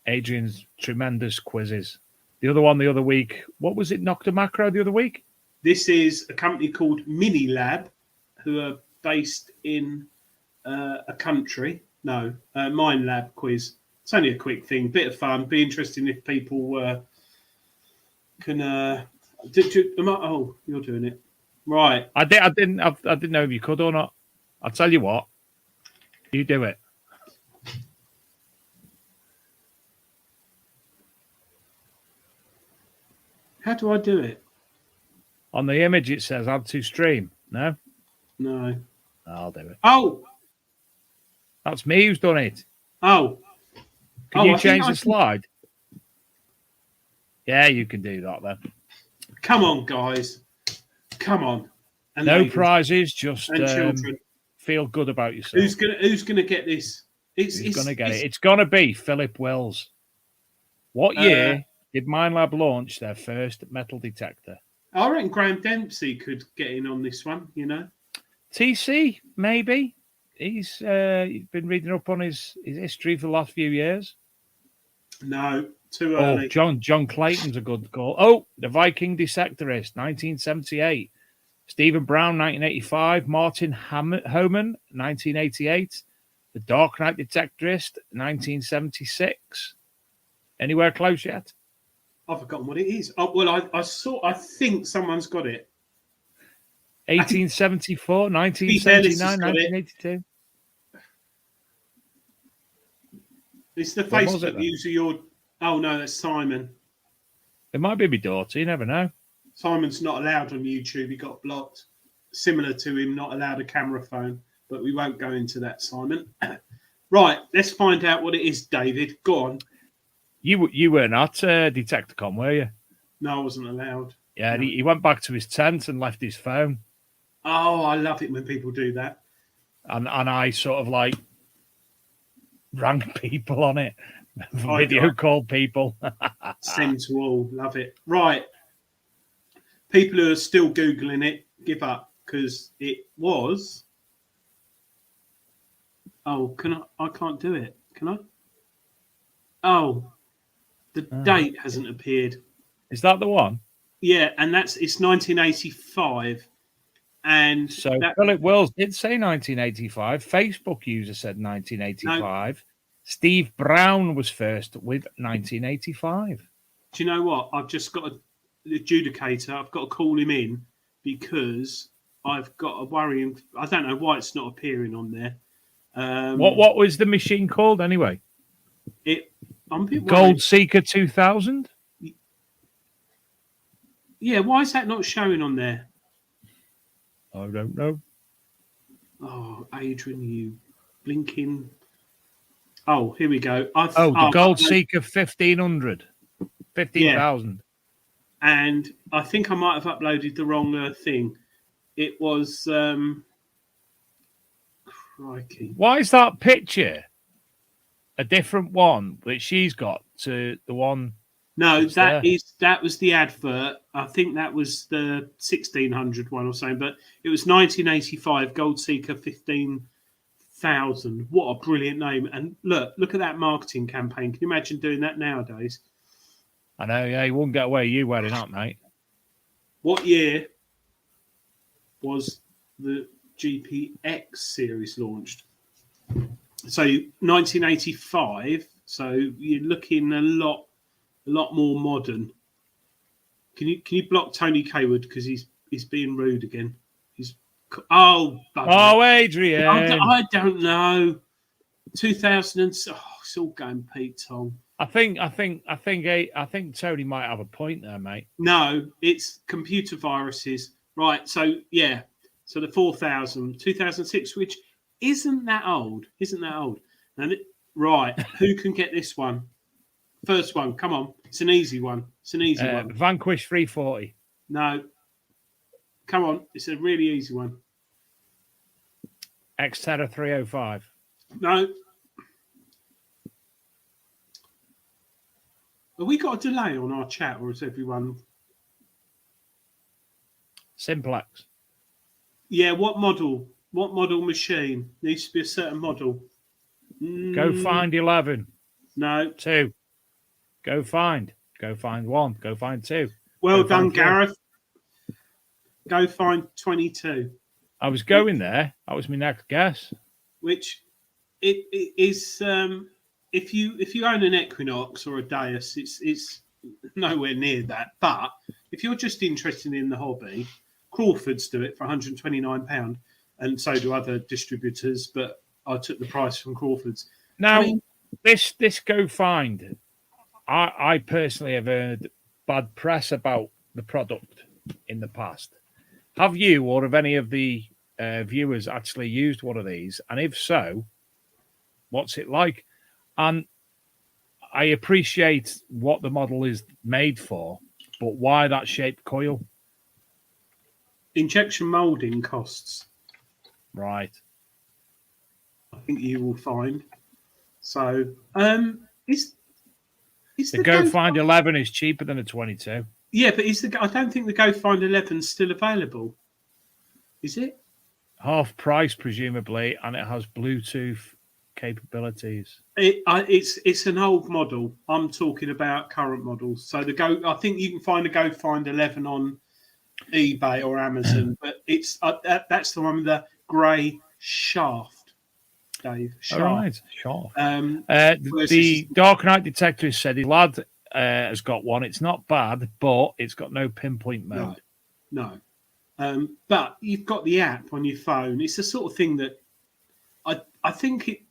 Adrian's tremendous quizzes. The other one the other week. What was it? Knocked a Macro the other week? This is a company called Mini Lab, who are based in a country. No, Mine Lab quiz. It's only a quick thing, bit of fun. Be interesting if people can. You're doing it, right? I didn't know if you could or not. I'll tell you what. You do it. How do I do it? On the image, it says add to stream. No? No. I'll do it. Oh! That's me who's done it. Oh. Can you change the slide? Yeah, you can do that then. Come on, guys. Come on. And no prizes, just feel good about yourself. Who's gonna get this? Who's gonna get it? It's gonna be Philip Wills. What year did MineLab launch their first metal detector? I reckon Graham Dempsey could get in on this one, TC, maybe. He's been reading up on his history for the last few years. No, too early. John Clayton's a good call. Oh, the Viking Dissectorist, 1978. Stephen Brown, 1985. Martin Homan, 1988. The Dark Knight Detectorist, 1976. Anywhere close yet? I've forgotten what it is. Oh, well, I think someone's got it. 1874, 1979, 1982. It's the Facebook user. Oh no, that's Simon. It might be my daughter. You never know. Simon's not allowed on YouTube. He got blocked. Similar to him not allowed a camera phone, but we won't go into that, Simon. Right, let's find out what it is, David. Go on. You weren't at Detectorcon, were you? No, I wasn't allowed. Yeah, no. He went back to his tent and left his phone. Oh, I love it when people do that. And I sort of like rang people on it, video called people. Send to all, love it. Right, people who are still Googling it, give up because it was. Oh, I can't do it. Can I? Oh, the date hasn't appeared. Is that the one? Yeah, and it's 1985. And so Philip Wills did say 1985. Facebook user said 1985. No. Steve Brown was first with 1985. Do you know what? I've just got an adjudicator. I've got to call him in because I've got a worrying. I don't know why it's not appearing on there. What was the machine called anyway? I'm a bit Gold Seeker 2000. Yeah, why is that not showing on there? I don't know. Oh, Adrian, you blinking. Oh, here we go. The Gold Seeker 1500. Yeah. 15,000. And I think I might have uploaded the wrong thing. It was crikey. Why is that picture a different one that she's got to the one? No, that was the advert. I think that was the 1600 one or something, but it was 1985 Gold Seeker 15,000. What a brilliant name! And look at that marketing campaign. Can you imagine doing that nowadays? I know, yeah, you wouldn't get away with you wearing that, mate. What year was the GPX series launched? So 1985. So you're looking a lot more modern. Can you block Tony Kaywood because he's being rude again? Adrian. I don't know. 2000 it's all going Pete Tong. I think Tony might have a point there, mate. No, it's computer viruses. Right, so yeah. So the 2006, which isn't that old. And right, who can get this one? First one, come on. It's an easy one. One. Vanquish 340. No. Come on, it's a really easy one. Xterra 305. No. Have we got a delay on our chat, or is everyone... Simplex. Yeah, what model? What model machine? Needs to be a certain model. Go find 11. No. 2. Go find 1. Go find 2. Well done, Gareth. Go find 22. I was going there. That was my next guess. Which it is. If you own an Equinox or a Deus, it's nowhere near that. But if you're just interested in the hobby, Crawford's do it for £129, and so do other distributors. But I took the price from Crawford's. Now, this Go Find, I personally have heard bad press about the product in the past. Have you, or have any of the viewers actually used one of these? And if so, what's it like? And I appreciate what the model is made for, but why that shaped coil? Injection molding costs. Right. I think you will find. So, is the Go Find 11 is cheaper than a 22. Yeah, but I don't think the Go Find 11 is still available. Is it? Half price, presumably, and it has Bluetooth capabilities. It's an old model. I'm talking about current models. So I think you can find a Go Find 11 on eBay or Amazon, but it's that's the one with the grey shaft, Dave. Shaft. All right, shaft. The Dark Knight detector said his lad has got one. It's not bad, but it's got no pinpoint mode. No. But you've got the app on your phone. It's the sort of thing that I think it.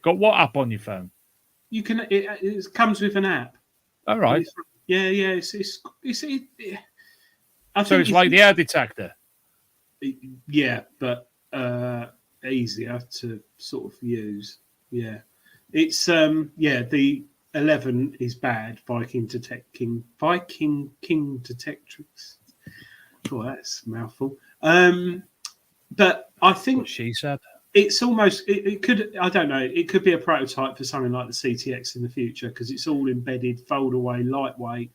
Got what app on your phone? You can. It comes with an app. All right. Yeah. It's so it's like the air detector. Yeah, but easier to sort of use. Yeah, it's the 11 is bad. Viking King Detectrix. Oh, that's a mouthful. But I think what she said. It's almost it could, I don't know, it could be a prototype for something like the CTX in the future because it's all embedded, fold away, lightweight,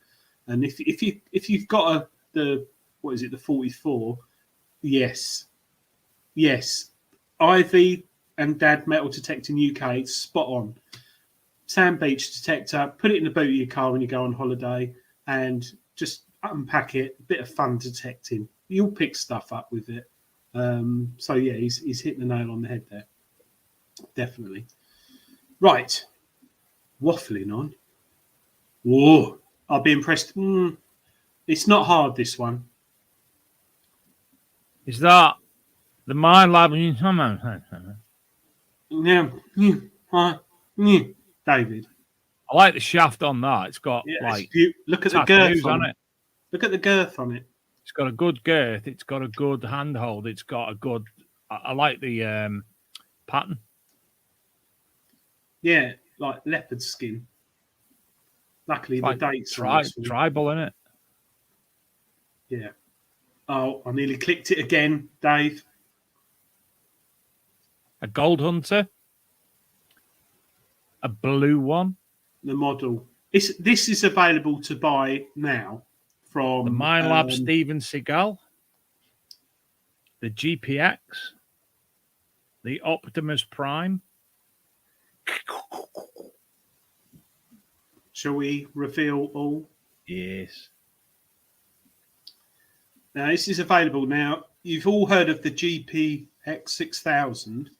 and if you've got the 44, yes, Ivy and Dad metal detecting UK, spot on. Sand beach detector, put it in the boot of your car when you go on holiday, and just unpack it. A bit of fun detecting. You'll pick stuff up with it. So yeah, he's hitting the nail on the head there. Definitely. Right. Waffling on. Whoa. I'll be impressed. It's not hard, this one. Is that the My Lab? Now, David. I like the shaft on that. It's got like look at the girth on it. Look at the girth on it. It's got a good girth. It's got a good handhold. It's got a good. I like the pattern. Yeah, like leopard skin. Luckily, Like the dates are tribal, isn't it? Yeah. Oh, I nearly clicked it again, Dave. A gold hunter. A blue one. The model. This is available to buy now from The Mine Lab Steven Seagal. The GPX. The Optimus Prime. Shall we reveal all? Yes. Now, this is available now. You've all heard of the GPX 6000.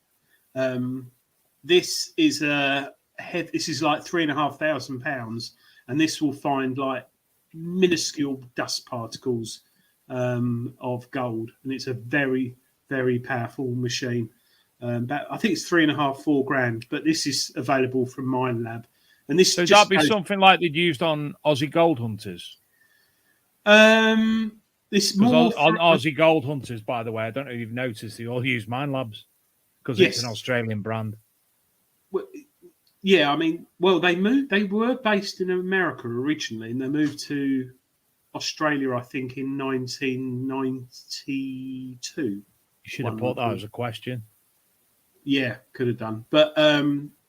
This is this is like £3,500, and this will find like minuscule dust particles of gold, and it's a very, very powerful machine. But I think it's 3.5-4 grand, but this is available from Mine Lab, and this so that'd be something like they'd used on Aussie Gold Hunters. This more on Aussie Gold Hunters, by the way, I don't know if you've noticed, they all use Mine Labs because it's an Australian brand. Well, yeah, I mean, well, they were based in America originally, and they moved to Australia, I think, in 1992. You should have put that as a question. Yeah, could have done. But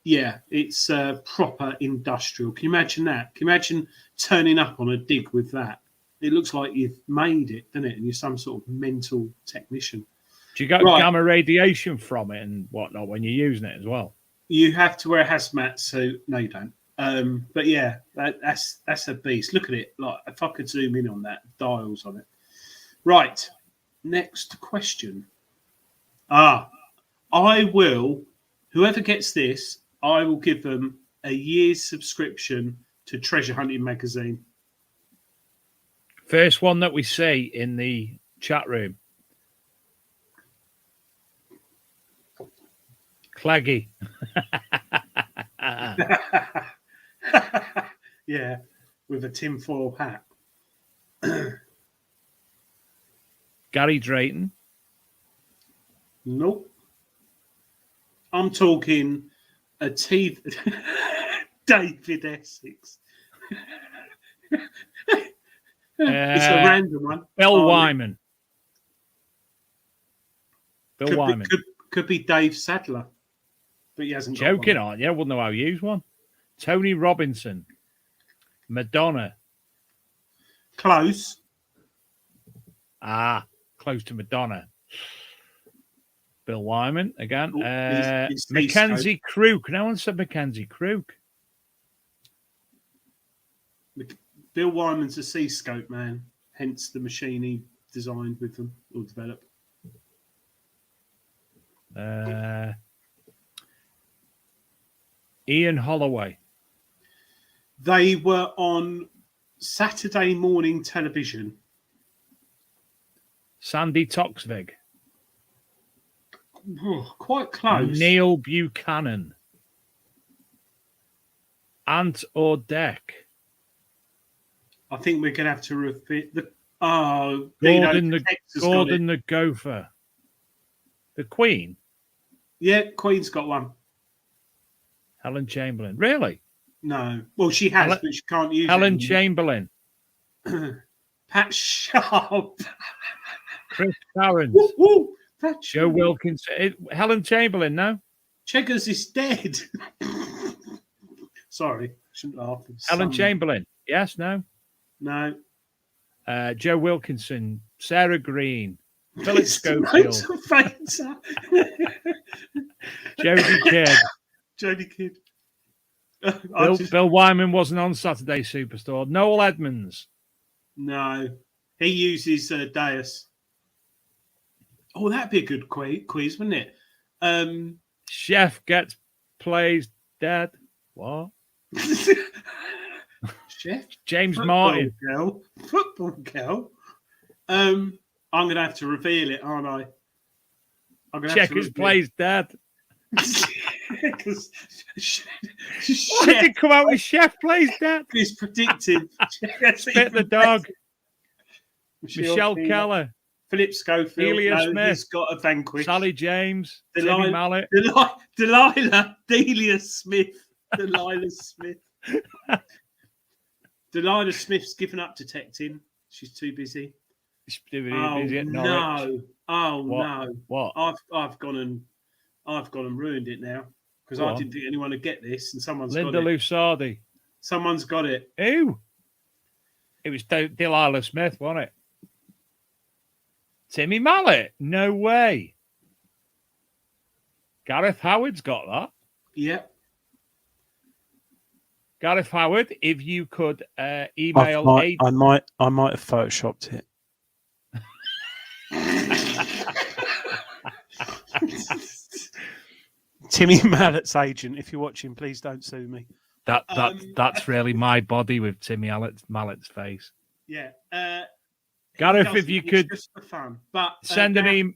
yeah, it's proper industrial. Can you imagine that? Can you imagine turning up on a dig with that? It looks like you've made it, doesn't it? And you're some sort of mental technician. Do you get gamma radiation from it and whatnot when you're using it as well? You have to wear a hazmat suit. No, you don't. But yeah, that's a beast. Look at it. Like, if I could zoom in on that, dials on it. Right. Next question. I will, whoever gets this, I will give them a year's subscription to Treasure Hunting magazine. First one that we see in the chat room. Claggy. Yeah, with a tinfoil hat. Gary Drayton. Nope. I'm talking a TV. David Essex. It's a random one. Bill Wyman. Bill Wyman. Could be Dave Sadler, but he hasn't. Joking, aren't you? I wouldn't know how to use one. Tony Robinson. Madonna. Close. Close to Madonna. Bill Wyman again. He's Mackenzie Crook. No one said Mackenzie Crook. Bill Wyman's a C-scope man, hence the machine he designed with them or developed. Ian Holloway. They were on Saturday morning television. Sandy Toksvig. Quite close. Neil Buchanan. Ant or Deck. I think we're going to have to repeat the. Gordon the Gopher. The Queen. Yeah, Queen's got one. Helen Chamberlain. Really? No. Well, she has, but she can't use Helen Chamberlain. Pat Sharp. Chris Tarrant. Joe Wilkinson. Helen Chamberlain, no? Cheggers is dead. Sorry, shouldn't laugh. Helen Chamberlain. Yes, no? No. Joe Wilkinson. Sarah Green. Philip Schofield. Jodie Kidd. Jodie Kidd. Bill Wyman wasn't on Saturday Superstore. Noel Edmonds. No. He uses Deus. Oh, that'd be a good quiz, wouldn't it? Chef plays dead. What? Chef? James Martin. Football girl. I'm going to have to reveal it, aren't I? Checkers plays dead. Because Why did it come out with Chef plays dead? It's predictive. Spit the dog. Michelle Keller, Philip Schofield. Delia Smith. He's got a Vanquish. Sally James, Timmy Mallet. Delilah. Delia Smith. Delilah Smith. Delilah Smith's given up detecting. She's too busy. She's too busy at Norwich. No. What? I've gone and ruined it now because I didn't think anyone would get this, and someone's Linda got it. Lusardi. Someone's got it. Who? It was Delilah Smith, wasn't it? Timmy Mallet? No way. Gareth Howard's got that. Yep. Gareth Howard, if you could email... I might have photoshopped it. Timmy Mallet's agent, if you're watching, please don't sue me. That's really my body with Timmy Mallet's face. Yeah. Gareth, if you could just for fun, but send an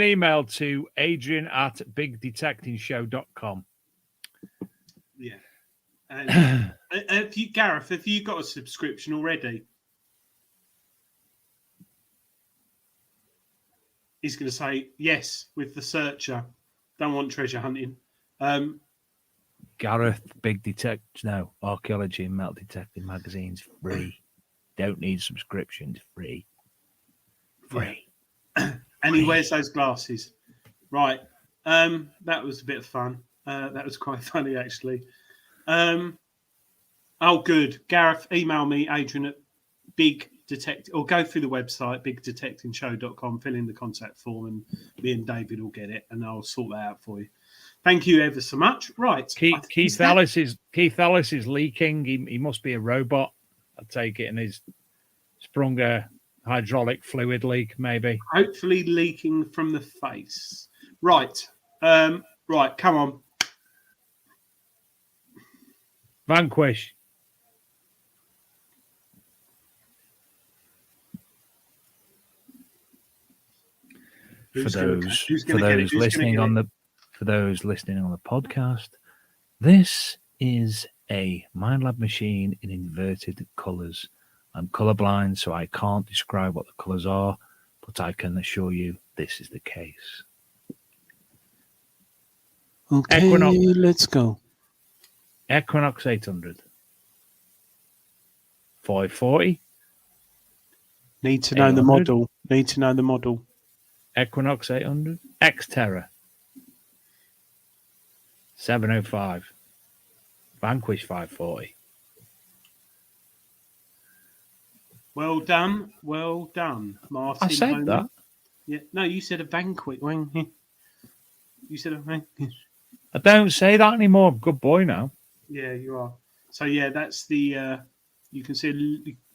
email to adrian@bigdetectingshow.com. Yeah. And Gareth, have you got a subscription already? He's going to say yes with the searcher. Don't want treasure hunting. Gareth, Archaeology and Metal Detecting magazine's free. Don't need subscriptions. Free. And he wears those glasses. Right. That was a bit of fun. That was quite funny, actually. Good. Gareth, email me, Adrian at Big Detect, or go through the website, bigdetectingshow.com, fill in the contact form, and me and David will get it, and I'll sort that out for you. Thank you ever so much. Right. Keith Ellis is leaking. He must be a robot, I take it, and he's sprung a hydraulic fluid leak, maybe. Hopefully leaking from the face. Right. Right, come on. Vanquish. For those listening on the podcast, this is a Mind machine in inverted colours. I'm colourblind, so I can't describe what the colours are, but I can assure you this is the case. Okay, let's go. Equinox 800. 540. Need to know the model. Equinox 800. X-Terra. 705. Vanquish 540. Well done, Martin. I said that. Yeah, no, you said a Vanquish. You said a Vanquish. I don't say that anymore. I'm a good boy now. Yeah, you are. So yeah, that's the. You can see a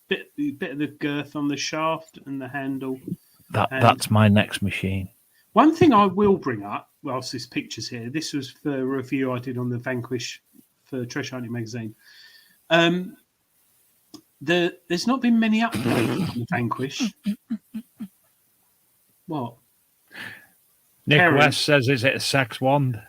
bit of the girth on the shaft and the handle. That's my next machine. One thing I will bring up, whilst this picture's here, this was for a review I did on the Vanquish for Treasure Hunting magazine. There's not been many updates on the Vanquish. What? Nick Karen. West says, is it a sex wand?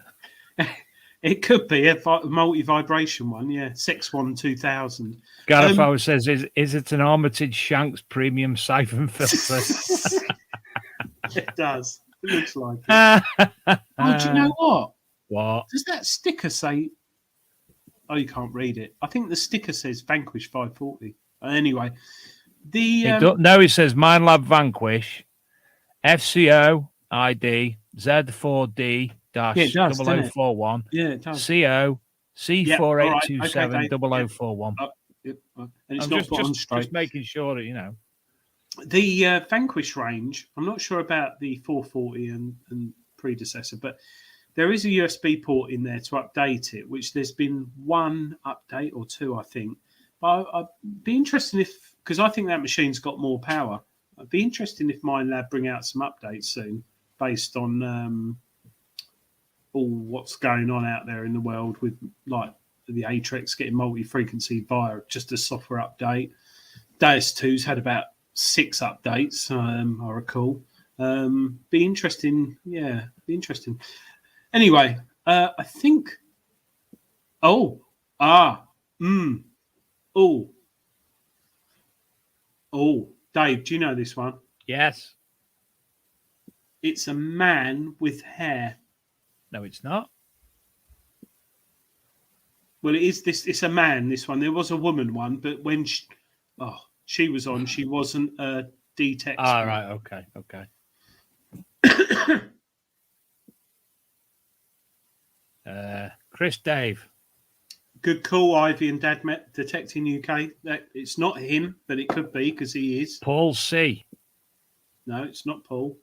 It could be a multi-vibration one, yeah. Sex Wand 2000. Gareth Howard says, is it an Armitage Shanks premium siphon filter? It does. It looks like it. Do you know what? What? Does that sticker say... Oh, you can't read it. I think the sticker says Vanquish 540. Anyway, No, it says Mindlab Vanquish, FCO ID Z4D -0041. Yeah, it does. CO C4827 0041. 0041. And it's not put on straight. Just making sure that, you know. The Vanquish range, I'm not sure about the 440 and predecessor, but there is a USB port in there to update it, which there's been one update or two, I think. But I'd be interested because I think that machine's got more power. I'd be interested if Mindlab bring out some updates soon based on all what's going on out there in the world with like the Atrex getting multi-frequency via just a software update. Deus 2's had about 6 updates, I recall. Be interesting. Yeah, be interesting. Anyway, I think... Dave, do you know this one? Yes. It's a man with hair. No, it's not. Well, it is this. It's a man. This one. There was a woman one, but when she was on, she wasn't a detector. Ah, right. Okay. Chris Dave. Good call, Ivy and Dad Detecting UK. It's not him, but it could be because he is. Paul C. No, it's not Paul.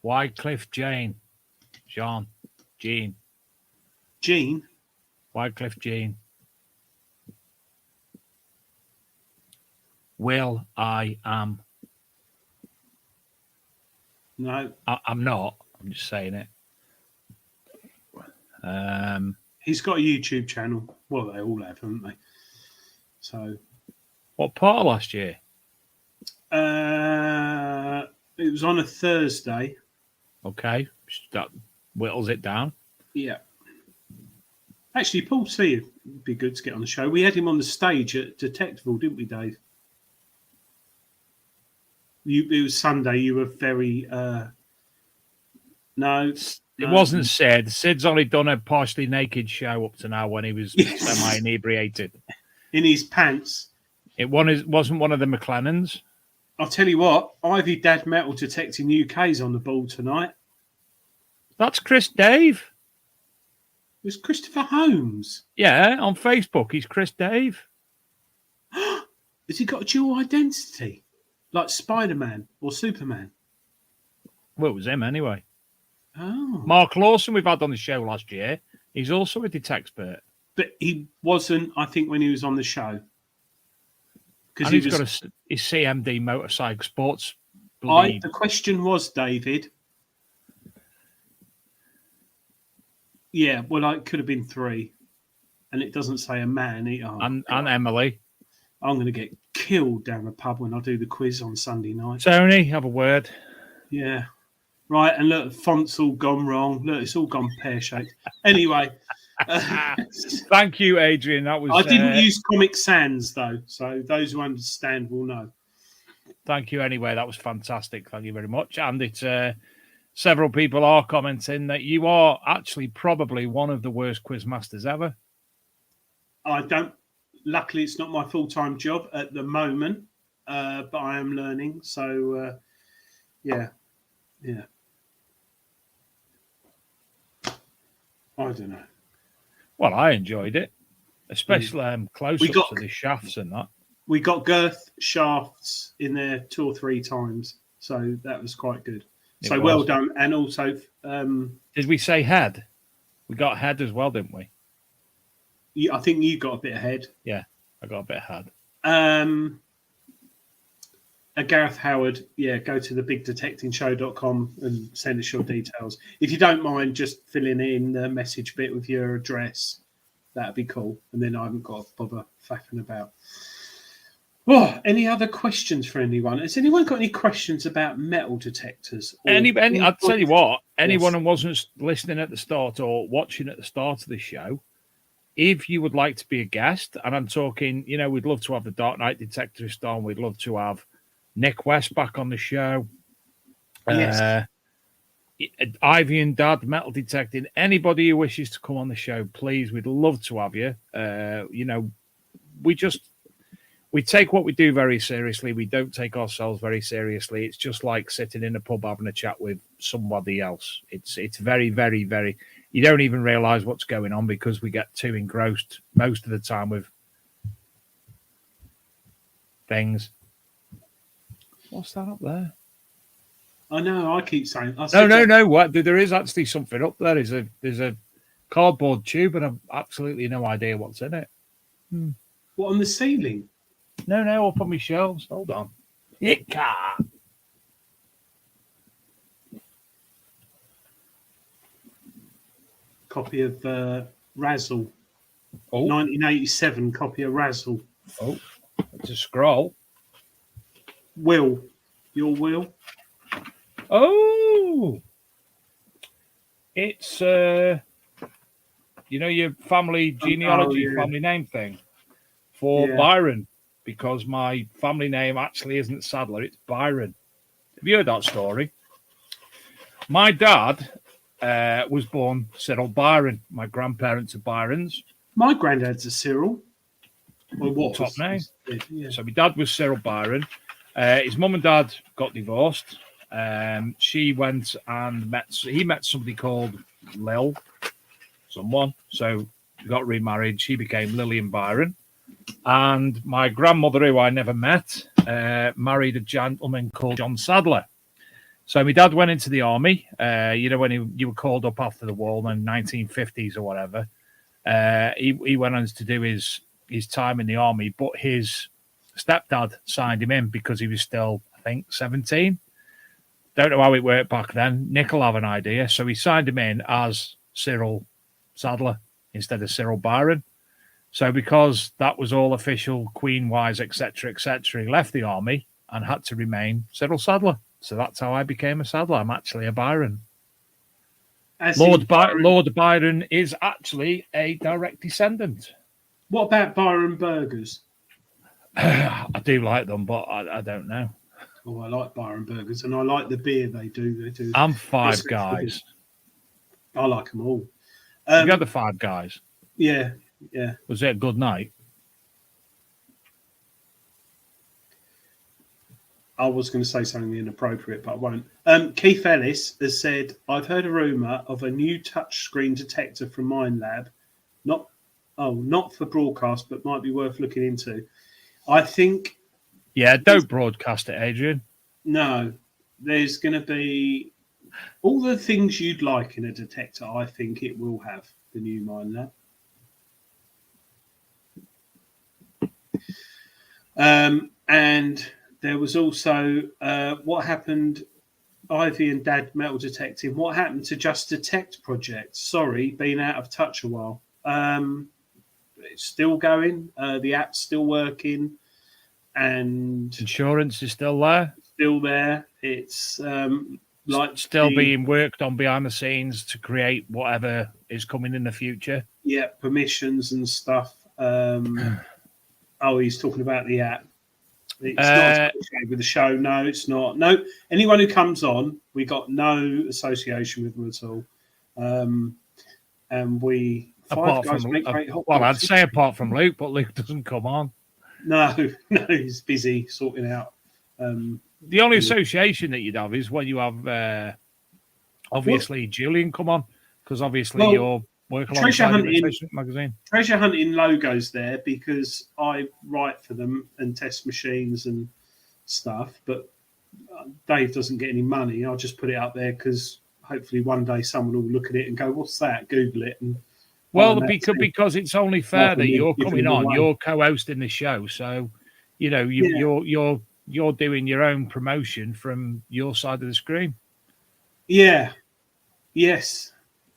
Wycliffe Jean. Jean. Wycliffe Jean. Will I am. No. I'm not. I'm just saying it. He's got a YouTube channel. Well, they all have, haven't they? So. What part of last year? It was on a Thursday. Okay. That whittles it down. Yeah. Actually, Paul C would be good to get on the show. We had him on the stage at Detectiveville, didn't we, Dave? It was Sunday. You were very... No. It wasn't Sid. Sid's only done a partially naked show up to now when he was semi-inebriated. In his pants. It wasn't one of the McLennans. I'll tell you what, Ivy Dad Metal Detecting UK's on the ball tonight. That's Chris Dave. It was Christopher Holmes. Yeah, on Facebook, he's Chris Dave. Has he got a dual identity? Like Spider-Man or Superman? Well, it was him anyway. Oh. Mark Lawson, we've had on the show last year. He's also a detectpert. But he wasn't, I think, when he was on the show. And he's got his CMD motorcycle sports. The question was, David. Yeah, well, it could have been 3. And it doesn't say a man. And Emily. I'm going to get killed down the pub when I do the quiz on Sunday night. Tony, have a word. Yeah. Right, and look, the font's all gone wrong. Look, it's all gone pear-shaped. Anyway. Thank you, Adrian. That was. I didn't use Comic Sans, though, so those who understand will know. Thank you anyway. That was fantastic. Thank you very much. And it's several people are commenting that you are actually probably one of the worst quiz masters ever. Luckily, it's not my full-time job at the moment, but I am learning. So, yeah. I don't know. Well, I enjoyed it, especially close-ups of the shafts and that. We got girth shafts in there 2 or 3 times, so that was quite good. Well done. And also... did we say head? We got head as well, didn't we? I think you got a bit ahead. Yeah, I got a bit ahead. Gareth Howard, go to thebigdetectingshow.com and send us your details. If you don't mind just filling in the message bit with your address, that'd be cool. And then I haven't got to bother faffing about. Oh, any other questions for anyone? Has anyone got any questions about metal detectors? I'll tell you what, anyone who wasn't listening at the start or watching at the start of the show, if you would like to be a guest, and I'm talking, we'd love to have the Dark Knight Detectorist on, we'd love to have Nick West back on the show. Yes. Ivy and Dad, Metal Detecting. Anybody who wishes to come on the show, please, we'd love to have you. We take what we do very seriously. We don't take ourselves very seriously. It's just like sitting in a pub having a chat with somebody else. It's very, very, very... You don't even realise what's going on because we get too engrossed most of the time with things. What's that up there? I know. I keep saying. No. What? There is actually something up there. There's a cardboard tube, and I've absolutely no idea what's in it. What, on the ceiling? No, up on my shelves. Hold on. Yika. Copy of Razzle. Oh. 1987 copy of Razzle. Oh, it's a scroll. Will. Your will? Oh. It's, your family genealogy, family name thing. for Byron, because my family name actually isn't Sadler, it's Byron. Have you heard that story? My dad was born Cyril Byron. My grandparents are Byrons. My granddad's a Cyril. Or what? Top name. Yeah. So my dad was Cyril Byron. His mum and dad got divorced. She went and he met somebody called Lil, someone. So he got remarried. She became Lillian Byron. And my grandmother, who I never met, married a gentleman called John Sadler. So my dad went into the army. When you were called up after the war in the 1950s or whatever, he went on to do his time in the army, but his stepdad signed him in because he was still, I think, 17. Don't know how it worked back then. Nick will have an idea. So he signed him in as Cyril Sadler instead of Cyril Byron. So because that was all official, Queen-wise, etc., he left the army and had to remain Cyril Sadler. So that's how I became a Sadler. I'm actually a Byron. Lord Byron is actually a direct descendant. What about Byron burgers? I do like them, but I don't know. Oh, I like Byron burgers, and I like the beer they do. I'm Five Guys. I like them all. You got the Five Guys? Yeah. Was it a good night? I was going to say something inappropriate, but I won't. Keith Ellis has said, I've heard a rumour of a new touchscreen detector from Minelab. Not for broadcast, but might be worth looking into. I think... Yeah, don't broadcast it, Adrian. No. There's going to be all the things you'd like in a detector, I think it will have, the new Minelab. And there was also what happened, Ivy and Dad metal detecting. What happened to Just Detect project? Sorry, been out of touch a while. It's still going. The app's still working, and insurance is still there. Still there. It's being worked on behind the scenes to create whatever is coming in the future. Yeah, permissions and stuff. He's talking about the app. It's not associated with the show. No, it's not. No, anyone who comes on, we got no association with them at all. And we apart I'd say apart from Luke, but Luke doesn't come on. No, he's busy sorting out. The only association that you'd have is when you have obviously Julian come on, because obviously you're working alongside the magazine. Treasure hunting logos there because I write for them and test machines and stuff, but Dave doesn't get any money. I'll just put it up there because hopefully one day someone will look at it and go, "What's that?" Google it. And because it's only fair that you're coming on, you're co-hosting the show, so you're doing your own promotion from your side of the screen. Yeah. Yes.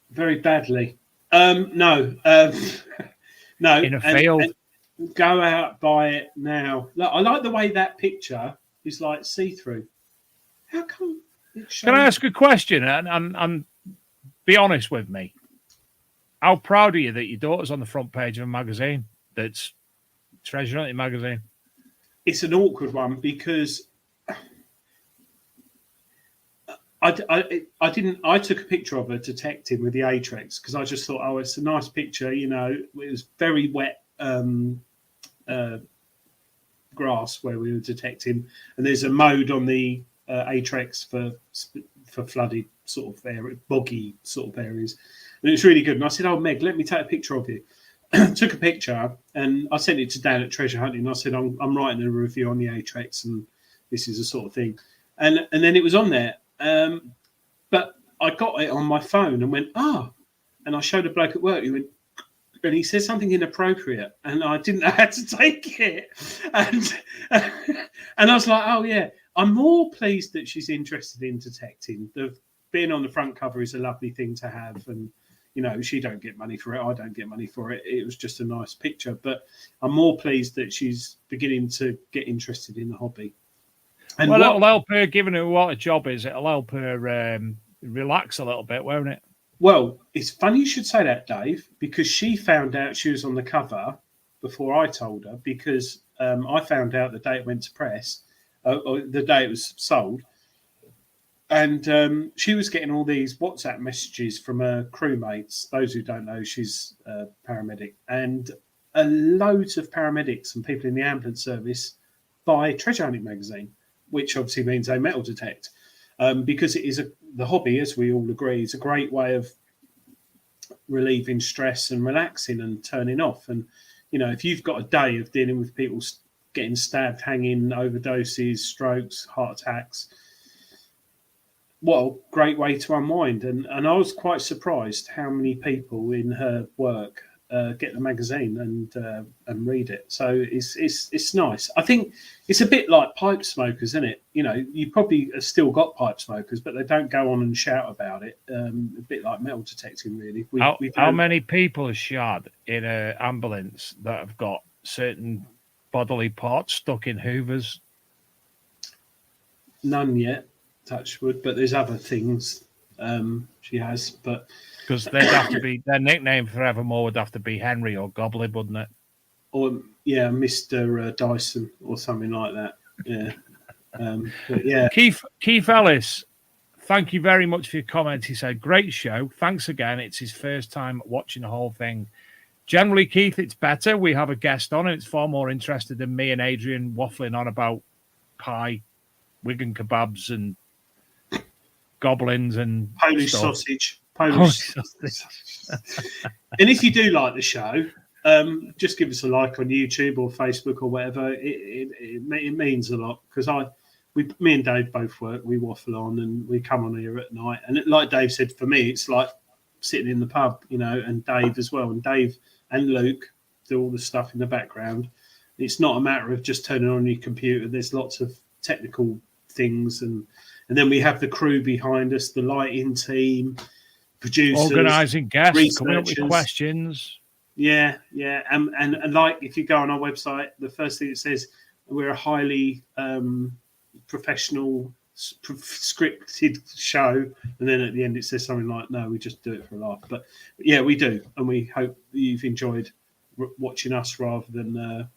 Very badly. No. In a field. And go out, buy it now. Look, I like the way that picture is like see-through. How come it shows... Can I ask a question and be honest with me? How proud are you that your daughter's on the front page of a magazine that's Treasure Hunting magazine? It's an awkward one because I took a picture of her detecting with the Atrex because I just thought, it's a nice picture. You know, it was very wet grass where we were detecting, and there's a mode on the Atrex for flooded sort of area, boggy sort of areas, and it's really good. And I said, Meg, let me take a picture of you. Took a picture and I sent it to Dan at Treasure Hunting. I said, I'm writing a review on the Atrex and this is the sort of thing. And then it was on there. But I got it on my phone and went, and I showed a bloke at work. He went, and he said something inappropriate and I didn't know how to take it. And I was like, I'm more pleased that she's interested in detecting. Being on the front cover is a lovely thing to have. And, you know, she don't get money for it. I don't get money for it. It was just a nice picture. But I'm more pleased that she's beginning to get interested in the hobby. And it'll help her, given her what a job is, it'll help her relax a little bit, won't it? Well, it's funny you should say that, Dave, because she found out she was on the cover before I told her, because I found out the day it went to press, or the day it was sold. And she was getting all these WhatsApp messages from her crewmates. Those who don't know, she's a paramedic. And loads of paramedics and people in the ambulance service buy Treasure Hunting magazine, which obviously means they metal detect. Because it is the hobby, as we all agree, is a great way of relieving stress and relaxing and turning off. And, if you've got a day of dealing with people getting stabbed, hanging, overdoses, strokes, heart attacks, what a great way to unwind. And I was quite surprised how many people in her work get the magazine and read it. So it's nice. I think it's a bit like pipe smokers, isn't it? You probably have still got pipe smokers, but they don't go on and shout about it. A bit like metal detecting, really. How many people are shot in an ambulance that have got certain bodily parts stuck in hoovers? None yet. Touch wood, but there's other things she has, but because they'd have to be their nickname forevermore would have to be Henry or Goblin, wouldn't it? Or Mr. Dyson or something like that. Yeah, but yeah. Keith Ellis, thank you very much for your comments. He said, "Great show. Thanks again. It's his first time watching the whole thing. Generally, Keith, it's better. We have a guest on, and it's far more interested than me and Adrian waffling on about pie, Wigan kebabs, and goblins and Polish stuff. sausage. Polish sausage. And if you do like the show, just give us a like on YouTube or Facebook or whatever. It means a lot, because me and Dave both work. We waffle on and we come on here at night. And like Dave said, for me, it's like sitting in the pub, and Dave as well. And Dave and Luke do all the stuff in the background. It's not a matter of just turning on your computer. There's lots of technical things, and then we have the crew behind us, the lighting team, producers, organising guests, researchers. Coming up with questions. Yeah. And like, if you go on our website, the first thing it says, we're a highly professional, scripted show, and then at the end it says something like, "No, we just do it for a laugh." But yeah, we do, and we hope you've enjoyed watching us rather than a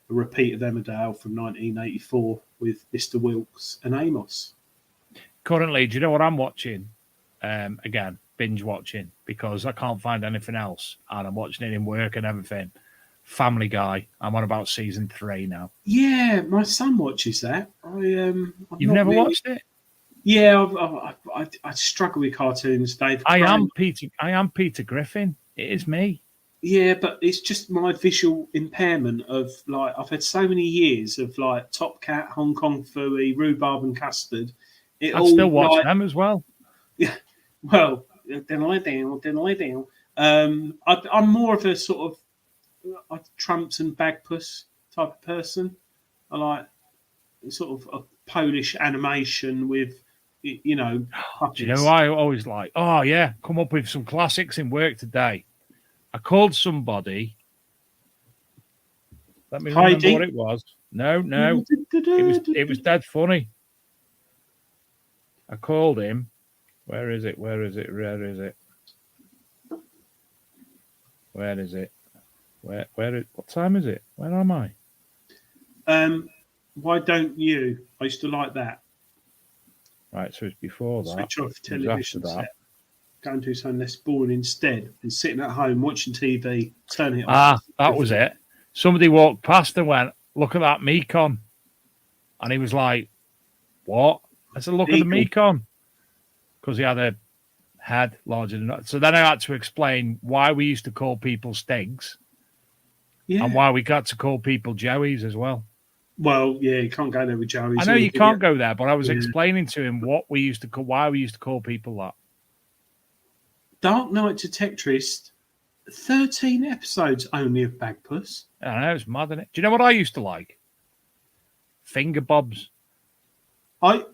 repeat of Emmerdale from 1984 with Mr. Wilkes and Amos. Currently, do you know what I'm watching? Again, binge watching, because I can't find anything else, and I'm watching it in work and everything. Family Guy. I'm on about season 3 now. Yeah, my son watches that. You've never watched it? Yeah, I struggle with cartoons, Dave. I am Peter Griffin. It is me. Yeah, but it's just my visual impairment of, like, I've had so many years of, like, Top Cat, Hong Kong Phooey, Rhubarb and Custard. I still watch them as well. Yeah, well, diddle-down. I'm more of a sort of Trumps and Bagpuss type of person. I like sort of a Polish animation with, puppets. Do you know, I always like, come up with some classics in work today. I called somebody. Let me remember Heidi? what it was. No. It was dead funny. I called him. Where is it? What time is it? Where am I? Why don't you? I used to like that. Right, so it's before that. Switch off It was television after that. set. Go and do something less boring instead, and sitting at home watching TV, turn it off. That was it. Somebody walked past and went, "Look at that Mekon." And he was like, "What?" I said, "Look at the Mekon." Because he had a head larger than that. So then I had to explain why we used to call people Stegs. Yeah. And why we got to call people Joeys as well. Well, yeah, you can't go there with Joey's. I know you can't go there, but I was explaining to him why we used to call people that. Dark Knight Detectorist, 13 episodes only of Bagpuss. I know, it's mad, isn't it? Do you know what I used to like? Finger bobs. With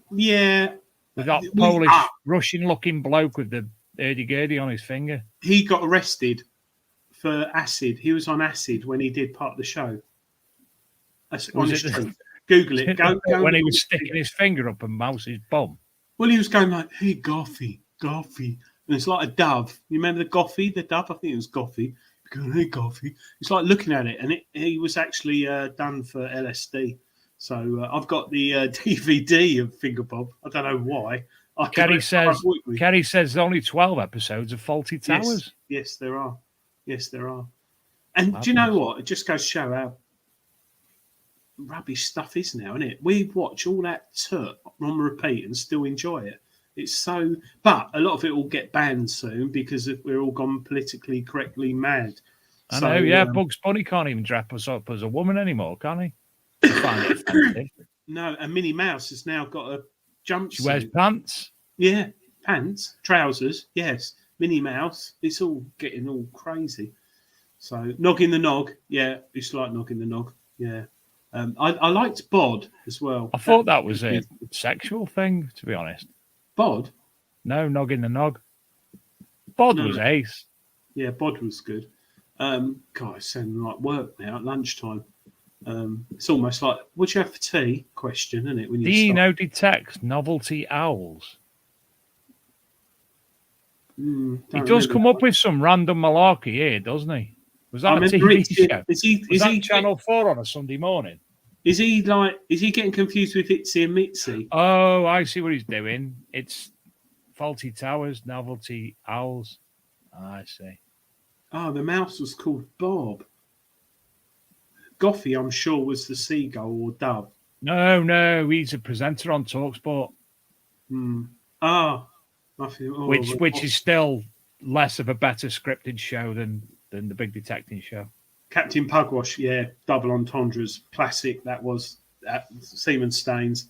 that Polish, Russian-looking bloke with the hurdy-gurdy on his finger. He got arrested for acid. He was on acid when he did part of the show. That's honest truth. Google it. Go when he was sticking his finger up and Mouse's bum. Well, he was going like, "Hey, Goffy. And it's like a dove. You remember the Goffy, the dove? I think it was Goffy. Going, hey, coffee. It's like looking at it, and he was actually done for LSD. So I've got the DVD of Finger Bob. I don't know why. Kerry says there's only 12 episodes of Faulty Towers. Yes, there are. Yes, there are. And do you know what? It just goes to show how rubbish stuff is now, isn't it? We watch all that tut on repeat and still enjoy it. It's so, but a lot of it will get banned soon because we're all gone politically correctly mad. I know, yeah. Bugs Bunny can't even dress us up as a woman anymore, can he? I find it offensive. No, and Minnie Mouse has now got a jumpsuit. She wears pants. Yeah, pants, trousers. Yes, Minnie Mouse. It's all getting all crazy. So noggin the nog. Yeah, it's like noggin the nog. Yeah. I liked Bod as well. I thought that was a sexual thing, to be honest. Bod? No, noggin the nog. Bod was ace. Yeah, Bod was good. God, it's sounding like work now at lunchtime. It's almost like, what do you have for tea? Question, isn't it? When Dino detects novelty owls. He does come up with some random malarkey here, doesn't he? Was that a TV show? Is he Channel 4 on a Sunday morning? Is he getting confused with Itsy and Mitsy? Oh, I see what he's doing. It's Faulty Towers, novelty owls. I see. Oh, the mouse was called Bob. Goffy, I'm sure, was the seagull or dove. No, he's a presenter on TalkSport. Which is still less of a better scripted show than the Big Detecting Show. Captain Pugwash, yeah, double entendres, classic. That was Seaman Staines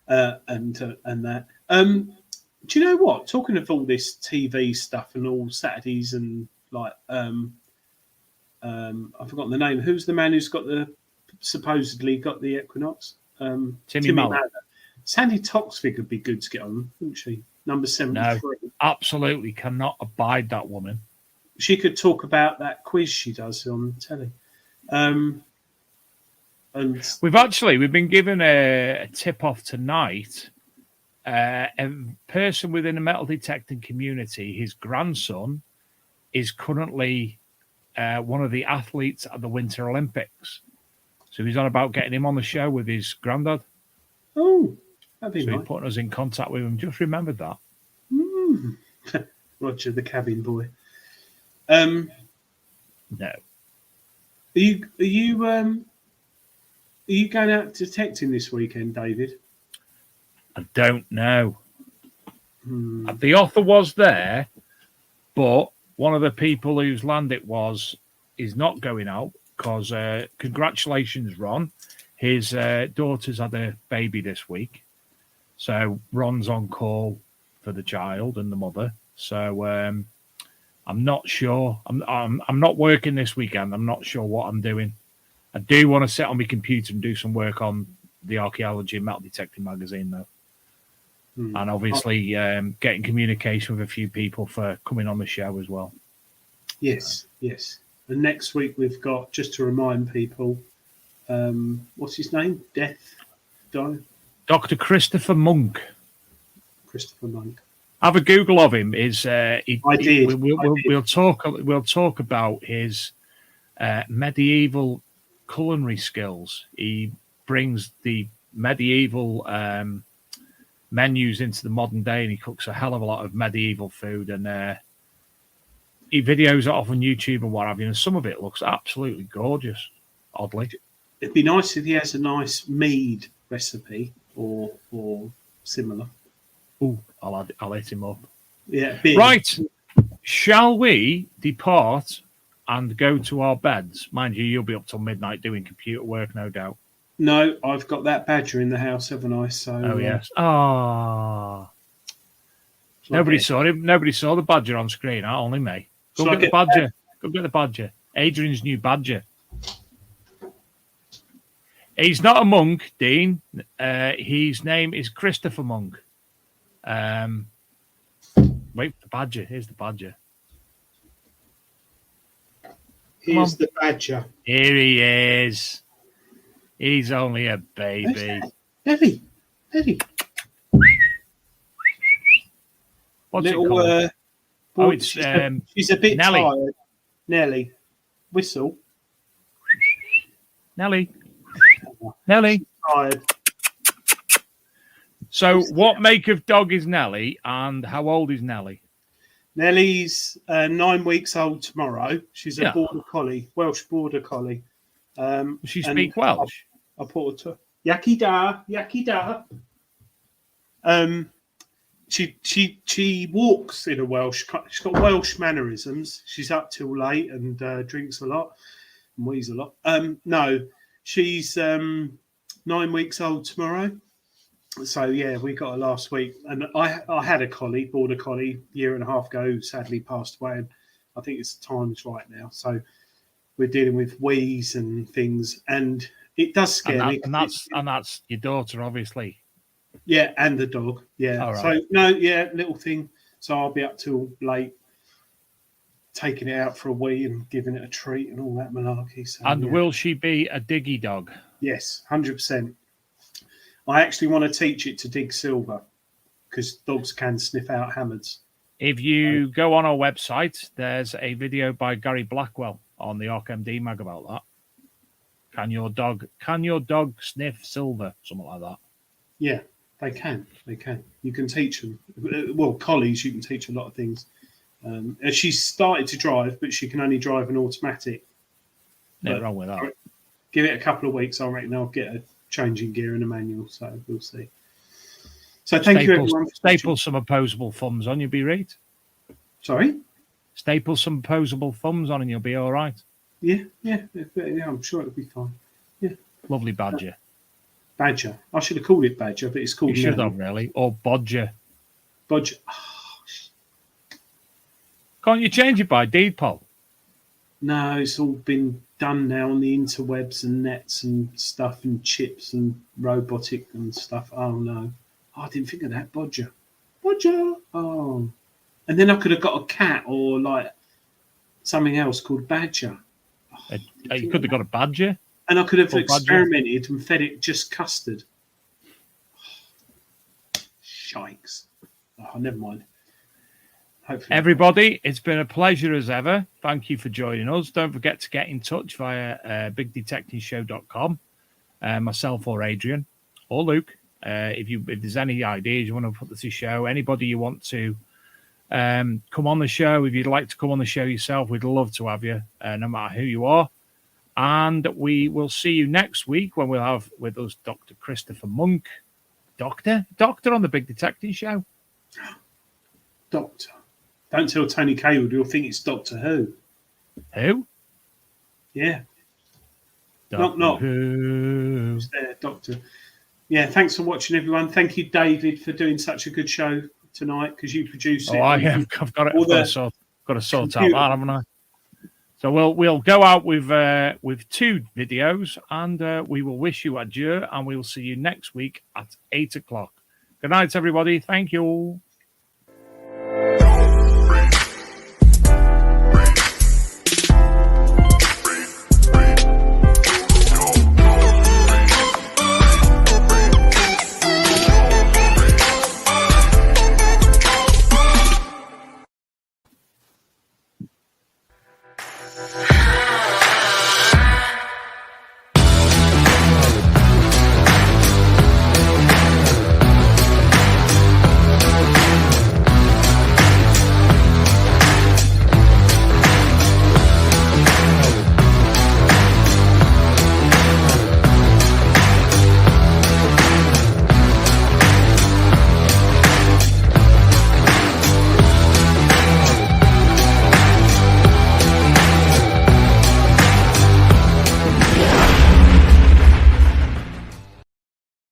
and that. Do you know what? Talking of all this TV stuff and all Saturdays and like I've forgotten the name. Who's the man who's supposedly got the Equinox? Timmy Mallet. Sandy Toxvig would be good to get on, wouldn't she? Number 73. No, absolutely cannot abide that woman. She could talk about that quiz she does on telly. And we've been given a tip off tonight. A person within the metal detecting community, his grandson is currently one of the athletes at the Winter Olympics. So he's on about getting him on the show with his granddad. Oh, that'd be nice. He's putting us in contact with him. Just remembered that. Roger, the cabin boy. No. Are you going out detecting this weekend, David? I don't know. The offer was there, but one of the people whose land it was is not going out because congratulations, Ron. His daughter's had a baby this week. So Ron's on call for the child and the mother. So I'm not sure. I'm not working this weekend. I'm not sure what I'm doing. I do want to sit on my computer and do some work on the Archaeology and Metal Detecting magazine, though. And obviously getting communication with a few people for coming on the show as well. Yes. And next week we've got, just to remind people, what's his name? Dr. Christopher Monk. Christopher Monk. Have a Google of him. We'll talk about his medieval culinary skills. He brings the medieval menus into the modern day, and he cooks a hell of a lot of medieval food. And he videos it off on YouTube and what have you. And some of it looks absolutely gorgeous. Oddly, it'd be nice if he has a nice mead recipe or similar. Oh, I'll hit him up. Yeah. Right. Shall we depart and go to our beds? Mind you, you'll be up till midnight doing computer work, no doubt. No, I've got that badger in the house, haven't I? So. Oh yes. Nobody saw him. Nobody saw the badger on screen. Only me. Go get the badger. Go get the badger. Adrian's new badger. He's not a monk, Dean. His name is Christopher Monk. Wait for the badger. Here's the badger. Here's the badger. Here he is. He's only a baby. Nelly. What's it called? She's a bit Nelly. tired. Nelly. whistle. Nelly. Nelly. Tired. So, what make of dog is Nelly, and how old is Nelly? Nellie's 9 weeks old tomorrow. She's a Yeah. border collie, Welsh border collie. Does she and speak Welsh? I put her to Yaki da. She walks in a Welsh. She's got Welsh mannerisms. She's up till late and drinks a lot and wheezes a lot. No, she's 9 weeks old tomorrow. So yeah, we got her last week, and I had a collie, border collie, year and a half ago, who sadly passed away. And I think it's the time is right now. So we're dealing with wheeze and things, and it does scare me. And that's your daughter, obviously. Yeah, and the dog. Yeah. All right. So no, yeah, little thing. So I'll be up till late, taking it out for a wee and giving it a treat and all that malarkey. So, And yeah. will she be a diggy dog? Yes, 100%. I actually want to teach it to dig silver because dogs can sniff out hammers. If you go on our website, there's a video by Gary Blackwell on the ArkMD mag about that. Can your dog sniff silver? Something like that. Yeah, they can. They can. You can teach them. Well, collies, you can teach a lot of things. And she's started to drive, but she can only drive an automatic. Nothing wrong with that. Give it a couple of weeks, I reckon I'll get a changing gear and a manual. So we'll see. So thank you, everyone. Staple some opposable thumbs on, you'll be right. Sorry? Staple some opposable thumbs on and you'll be all right. Yeah, I'm sure it'll be fine. Yeah. Lovely badger. Badger. I should have called it Badger, but it's called You should Nelly. have, really. Or bodger. Bodger. Can't you change it by deed, Paul? No, it's all been done now on the interwebs and nets and stuff and chips and robotic and stuff. Oh, no. Oh, I didn't think of that. Bodger. Oh. And then I could have got a cat or like something else called Badger. You could have got a badger. And I could have Or experimented and fed it just custard. Shikes. Oh, never mind. Hopefully. Everybody, it's been a pleasure as ever. Thank you for joining us. Don't forget to get in touch via bigdetectiveshow.com. Myself or Adrian or Luke. If there's any ideas you want to put to the show, anybody you want to come on the show, if you'd like to come on the show yourself, we'd love to have you, no matter who you are. And we will see you next week when we'll have with us Dr. Christopher Monk. Doctor on the Big Detective Show. Doctor. Don't tell Tony Cahill, you'll think it's Doctor Who. Who? Yeah. Doctor Knock. Who? Who's there, Doctor? Yeah, thanks for watching, everyone. Thank you, David, for doing such a good show tonight because you produce it. Oh, I have. I've got to sort out that, haven't I? So we'll go out with 2 videos, and we will wish you adieu, and we will see you next week at 8:00. Good night, everybody. Thank you.